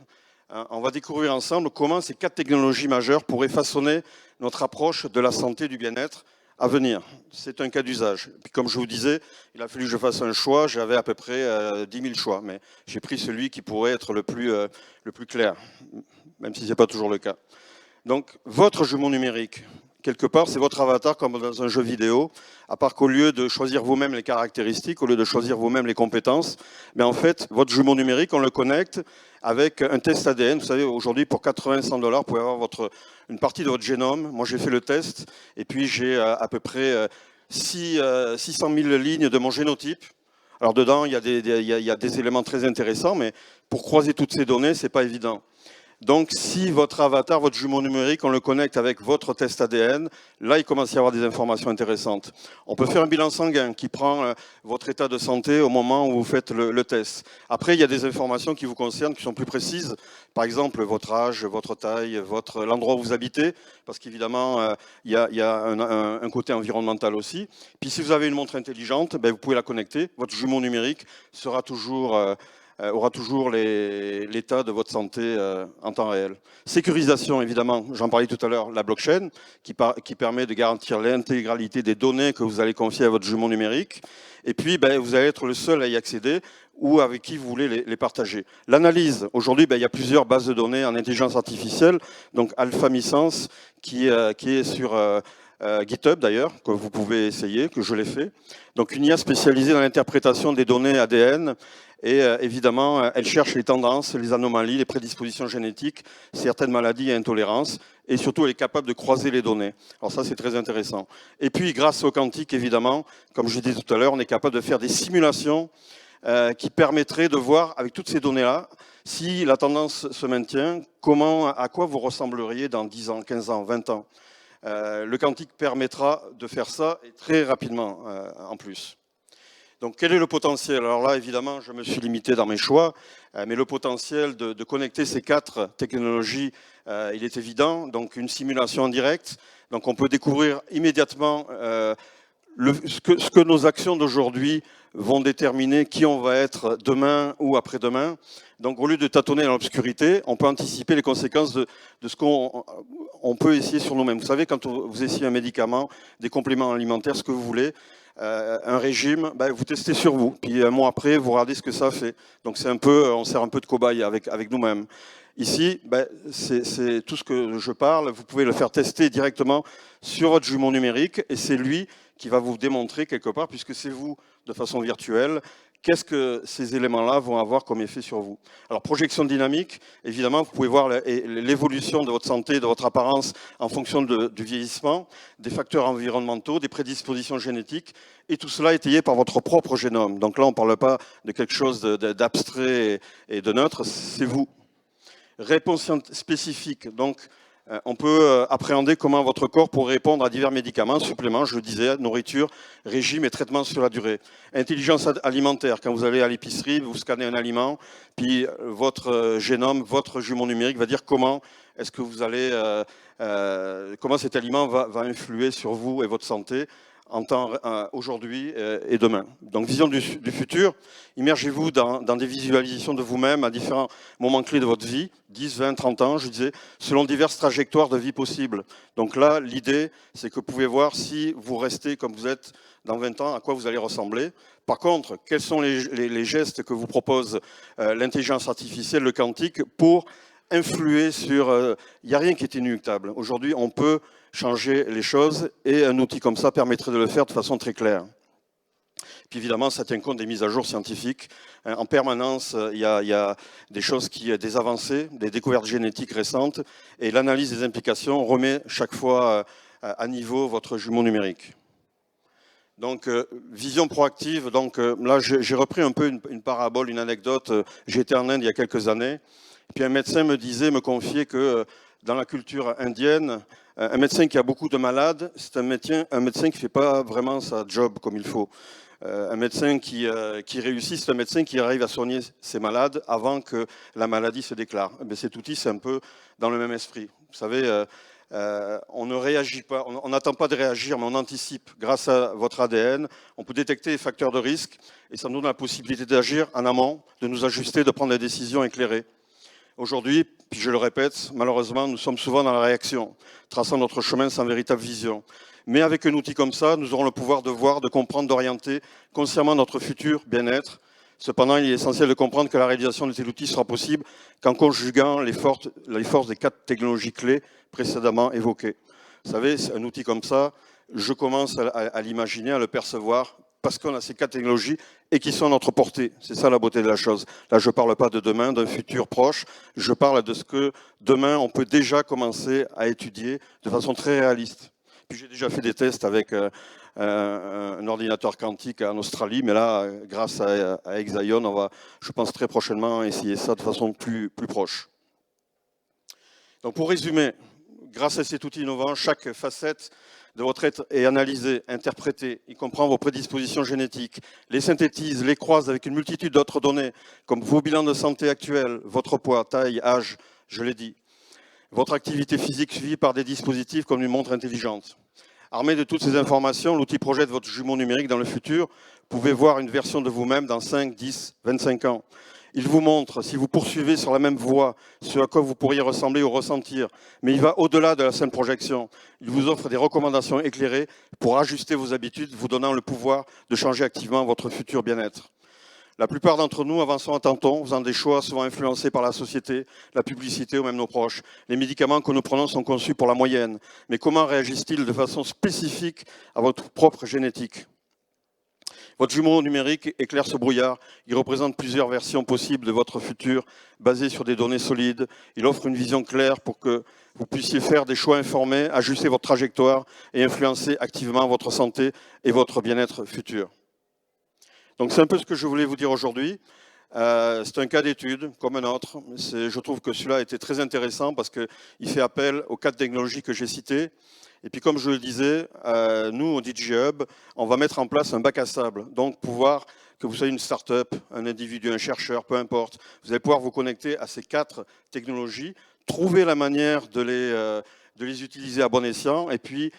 On va découvrir ensemble comment ces 4 technologies majeures pourraient façonner notre approche de la santé et du bien-être à venir. C'est un cas d'usage. Puis comme je vous disais, il a fallu que je fasse un choix. J'avais à peu près 10 000 choix, mais j'ai pris celui qui pourrait être le plus clair, même si ce n'est pas toujours le cas. Donc, votre jumeau numérique, quelque part, c'est votre avatar comme dans un jeu vidéo, à part qu'au lieu de choisir vous-même les caractéristiques, au lieu de choisir vous-même les compétences, mais en fait, votre jumeau numérique, on le connecte avec un test ADN. Vous savez, aujourd'hui, pour 80-100 $, vous pouvez avoir une partie de votre génome. Moi, j'ai fait le test, et puis j'ai à peu près 600 000 lignes de mon génotype. Alors dedans, il y a des éléments très intéressants, mais pour croiser toutes ces données, ce n'est pas évident. Donc, si votre avatar, votre jumeau numérique, on le connecte avec votre test ADN, là, il commence à y avoir des informations intéressantes. On peut faire un bilan sanguin qui prend votre état de santé au moment où vous faites le test. Après, il y a des informations qui vous concernent, qui sont plus précises. Par exemple, votre âge, votre taille, l'endroit où vous habitez, parce qu'évidemment, il y a un côté environnemental aussi. Puis, si vous avez une montre intelligente, vous pouvez la connecter. Votre jumeau numérique aura toujours l'état de votre santé en temps réel. Sécurisation, évidemment, j'en parlais tout à l'heure, la blockchain, qui permet de garantir l'intégralité des données que vous allez confier à votre jumeau numérique. Et puis, vous allez être le seul à y accéder ou avec qui vous voulez les partager. L'analyse, aujourd'hui, il y a plusieurs bases de données en intelligence artificielle, donc AlphaMySense, qui est sur GitHub d'ailleurs, que vous pouvez essayer, que je l'ai fait. Donc une IA spécialisée dans l'interprétation des données ADN, et évidemment, elle cherche les tendances, les anomalies, les prédispositions génétiques, certaines maladies et intolérances, et surtout elle est capable de croiser les données. Alors ça, c'est très intéressant. Et puis, grâce au quantique, évidemment, comme je disais tout à l'heure, on est capable de faire des simulations qui permettraient de voir, avec toutes ces données-là, si la tendance se maintient, à quoi vous ressembleriez dans 10 ans, 15 ans, 20 ans. Le quantique permettra de faire ça, et très rapidement en plus. Donc quel est le potentiel? Alors là, évidemment, je me suis limité dans mes choix, mais le potentiel de connecter ces 4 technologies, il est évident. Donc une simulation en direct, donc on peut découvrir immédiatement ce que nos actions d'aujourd'hui vont déterminer qui on va être demain ou après-demain. Donc au lieu de tâtonner dans l'obscurité, on peut anticiper les conséquences de ce qu'on peut essayer sur nous-mêmes. Vous savez, quand vous essayez un médicament, des compléments alimentaires, ce que vous voulez, un régime, vous testez sur vous. Puis un mois après, vous regardez ce que ça fait. Donc on sert un peu de cobaye avec nous-mêmes. Ici, c'est tout ce que je parle. Vous pouvez le faire tester directement sur votre jumeau numérique, et c'est lui qui va vous démontrer quelque part, puisque c'est vous de façon virtuelle, qu'est-ce que ces éléments-là vont avoir comme effet sur vous. Alors, projection dynamique, évidemment, vous pouvez voir l'évolution de votre santé, de votre apparence en fonction du vieillissement, des facteurs environnementaux, des prédispositions génétiques, et tout cela étayé par votre propre génome. Donc là, on ne parle pas de quelque chose d'abstrait et de neutre, c'est vous. Réponse spécifique, donc on peut appréhender comment votre corps pourrait répondre à divers médicaments, suppléments, je le disais, nourriture, régime et traitement sur la durée. Intelligence alimentaire, quand vous allez à l'épicerie, vous scannez un aliment, puis votre génome, votre jumeau numérique va dire comment est-ce que vous allez, comment cet aliment va influer sur vous et votre santé en temps aujourd'hui et demain. Donc vision du futur, immergez-vous dans des visualisations de vous-même à différents moments clés de votre vie, 10, 20, 30 ans, je disais, selon diverses trajectoires de vie possibles. Donc là, l'idée, c'est que vous pouvez voir si vous restez comme vous êtes dans 20 ans, à quoi vous allez ressembler. Par contre, quels sont les gestes que vous propose l'intelligence artificielle, le quantique, pour influer sur... Il n'y a rien qui est inéluctable. Aujourd'hui, on peut changer les choses, et un outil comme ça permettrait de le faire de façon très claire. Puis évidemment, ça tient compte des mises à jour scientifiques. En permanence, il y a des avancées, des découvertes génétiques récentes, et l'analyse des implications remet chaque fois à niveau votre jumeau numérique. Donc, vision proactive. Donc là, j'ai repris un peu une parabole, une anecdote. J'étais en Inde il y a quelques années, puis un médecin me confiait que dans la culture indienne, un médecin qui a beaucoup de malades, c'est un médecin qui ne fait pas vraiment sa job comme il faut. un médecin qui réussit, c'est un médecin qui arrive à soigner ses malades avant que la maladie se déclare. Mais cet outil, c'est un peu dans le même esprit. Vous savez, on ne réagit pas, on n'attend pas de réagir, mais on anticipe. Grâce à votre ADN, on peut détecter les facteurs de risque et ça nous donne la possibilité d'agir en amont, de nous ajuster, de prendre des décisions éclairées. Aujourd'hui, puis je le répète, malheureusement, nous sommes souvent dans la réaction, traçant notre chemin sans véritable vision. Mais avec un outil comme ça, nous aurons le pouvoir de voir, de comprendre, d'orienter consciemment notre futur bien-être. Cependant, il est essentiel de comprendre que la réalisation de cet outil sera possible qu'en conjuguant les forces des 4 technologies clés précédemment évoquées. Vous savez, un outil comme ça, je commence à l'imaginer, à le percevoir, parce qu'on a ces 4 technologies et qui sont à notre portée. C'est ça la beauté de la chose. Là, je ne parle pas de demain, d'un futur proche, je parle de ce que demain, on peut déjà commencer à étudier de façon très réaliste. Puis j'ai déjà fait des tests avec un ordinateur quantique en Australie, mais là, grâce à Exaion, on va, je pense très prochainement, essayer ça de façon plus proche. Donc pour résumer, grâce à cet outil innovant, chaque facette de votre être est analysée, interprétée. Il comprend vos prédispositions génétiques, les synthétise, les croise avec une multitude d'autres données, comme vos bilans de santé actuels, votre poids, taille, âge, je l'ai dit. Votre activité physique suivie par des dispositifs comme une montre intelligente. Armé de toutes ces informations, l'outil projette votre jumeau numérique dans le futur. Vous pouvez voir une version de vous-même dans 5, 10, 25 ans. Il vous montre, si vous poursuivez sur la même voie, ce à quoi vous pourriez ressembler ou ressentir. Mais il va au-delà de la simple projection. Il vous offre des recommandations éclairées pour ajuster vos habitudes, vous donnant le pouvoir de changer activement votre futur bien-être. La plupart d'entre nous avançons à tâtons, faisant des choix souvent influencés par la société, la publicité ou même nos proches. Les médicaments que nous prenons sont conçus pour la moyenne. Mais comment réagissent-ils de façon spécifique à votre propre génétique ? Votre jumeau numérique éclaire ce brouillard. Il représente plusieurs versions possibles de votre futur, basées sur des données solides. Il offre une vision claire pour que vous puissiez faire des choix informés, ajuster votre trajectoire et influencer activement votre santé et votre bien-être futur. Donc c'est un peu ce que je voulais vous dire aujourd'hui. C'est un cas d'étude comme un autre. Je trouve que celui-là était très intéressant parce qu'il fait appel aux 4 technologies que j'ai citées. Et puis comme je le disais, nous au DJ Hub, on va mettre en place un bac à sable. Donc que vous soyez une start-up, un individu, un chercheur, peu importe, vous allez pouvoir vous connecter à ces 4 technologies, trouver la manière de les utiliser à bon escient et puis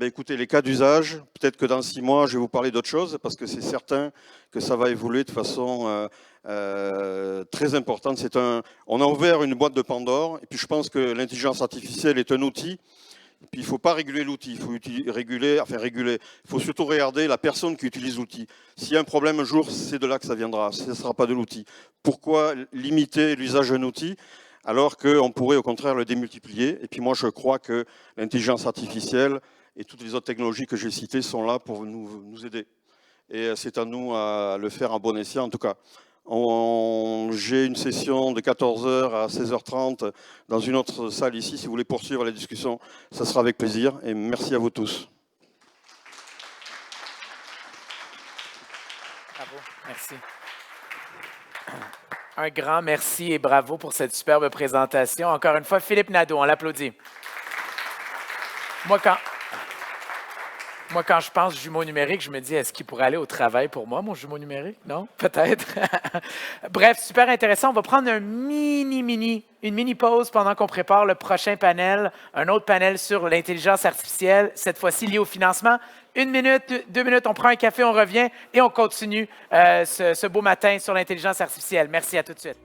écoutez, les cas d'usage, peut-être que dans 6 mois, je vais vous parler d'autre chose, parce que c'est certain que ça va évoluer de façon très importante. On a ouvert une boîte de Pandore, et puis je pense que l'intelligence artificielle est un outil, et puis il ne faut pas réguler l'outil, il faut réguler. Il faut surtout regarder la personne qui utilise l'outil. S'il y a un problème un jour, c'est de là que ça viendra, ce ne sera pas de l'outil. Pourquoi limiter l'usage d'un outil alors qu'on pourrait au contraire le démultiplier? Et puis moi je crois que l'intelligence artificielle et toutes les autres technologies que j'ai citées sont là pour nous aider. Et c'est à nous à le faire en bon escient. En tout cas, j'ai une session de 14h à 16h30 dans une autre salle ici. Si vous voulez poursuivre la discussion, ça sera avec plaisir. Et merci à vous tous. Bravo, merci. Un grand merci et bravo pour cette superbe présentation. Encore une fois, Philippe Nadeau, on l'applaudit. Moi, quand je pense jumeau numérique, je me dis, est-ce qu'il pourrait aller au travail pour moi, mon jumeau numérique? Non? Peut-être. Bref, super intéressant. On va prendre une mini pause pendant qu'on prépare le prochain panel, un autre panel sur l'intelligence artificielle, cette fois-ci lié au financement. 1 minute, 2 minutes, on prend un café, on revient et on continue ce beau matin sur l'intelligence artificielle. Merci, à tout de suite.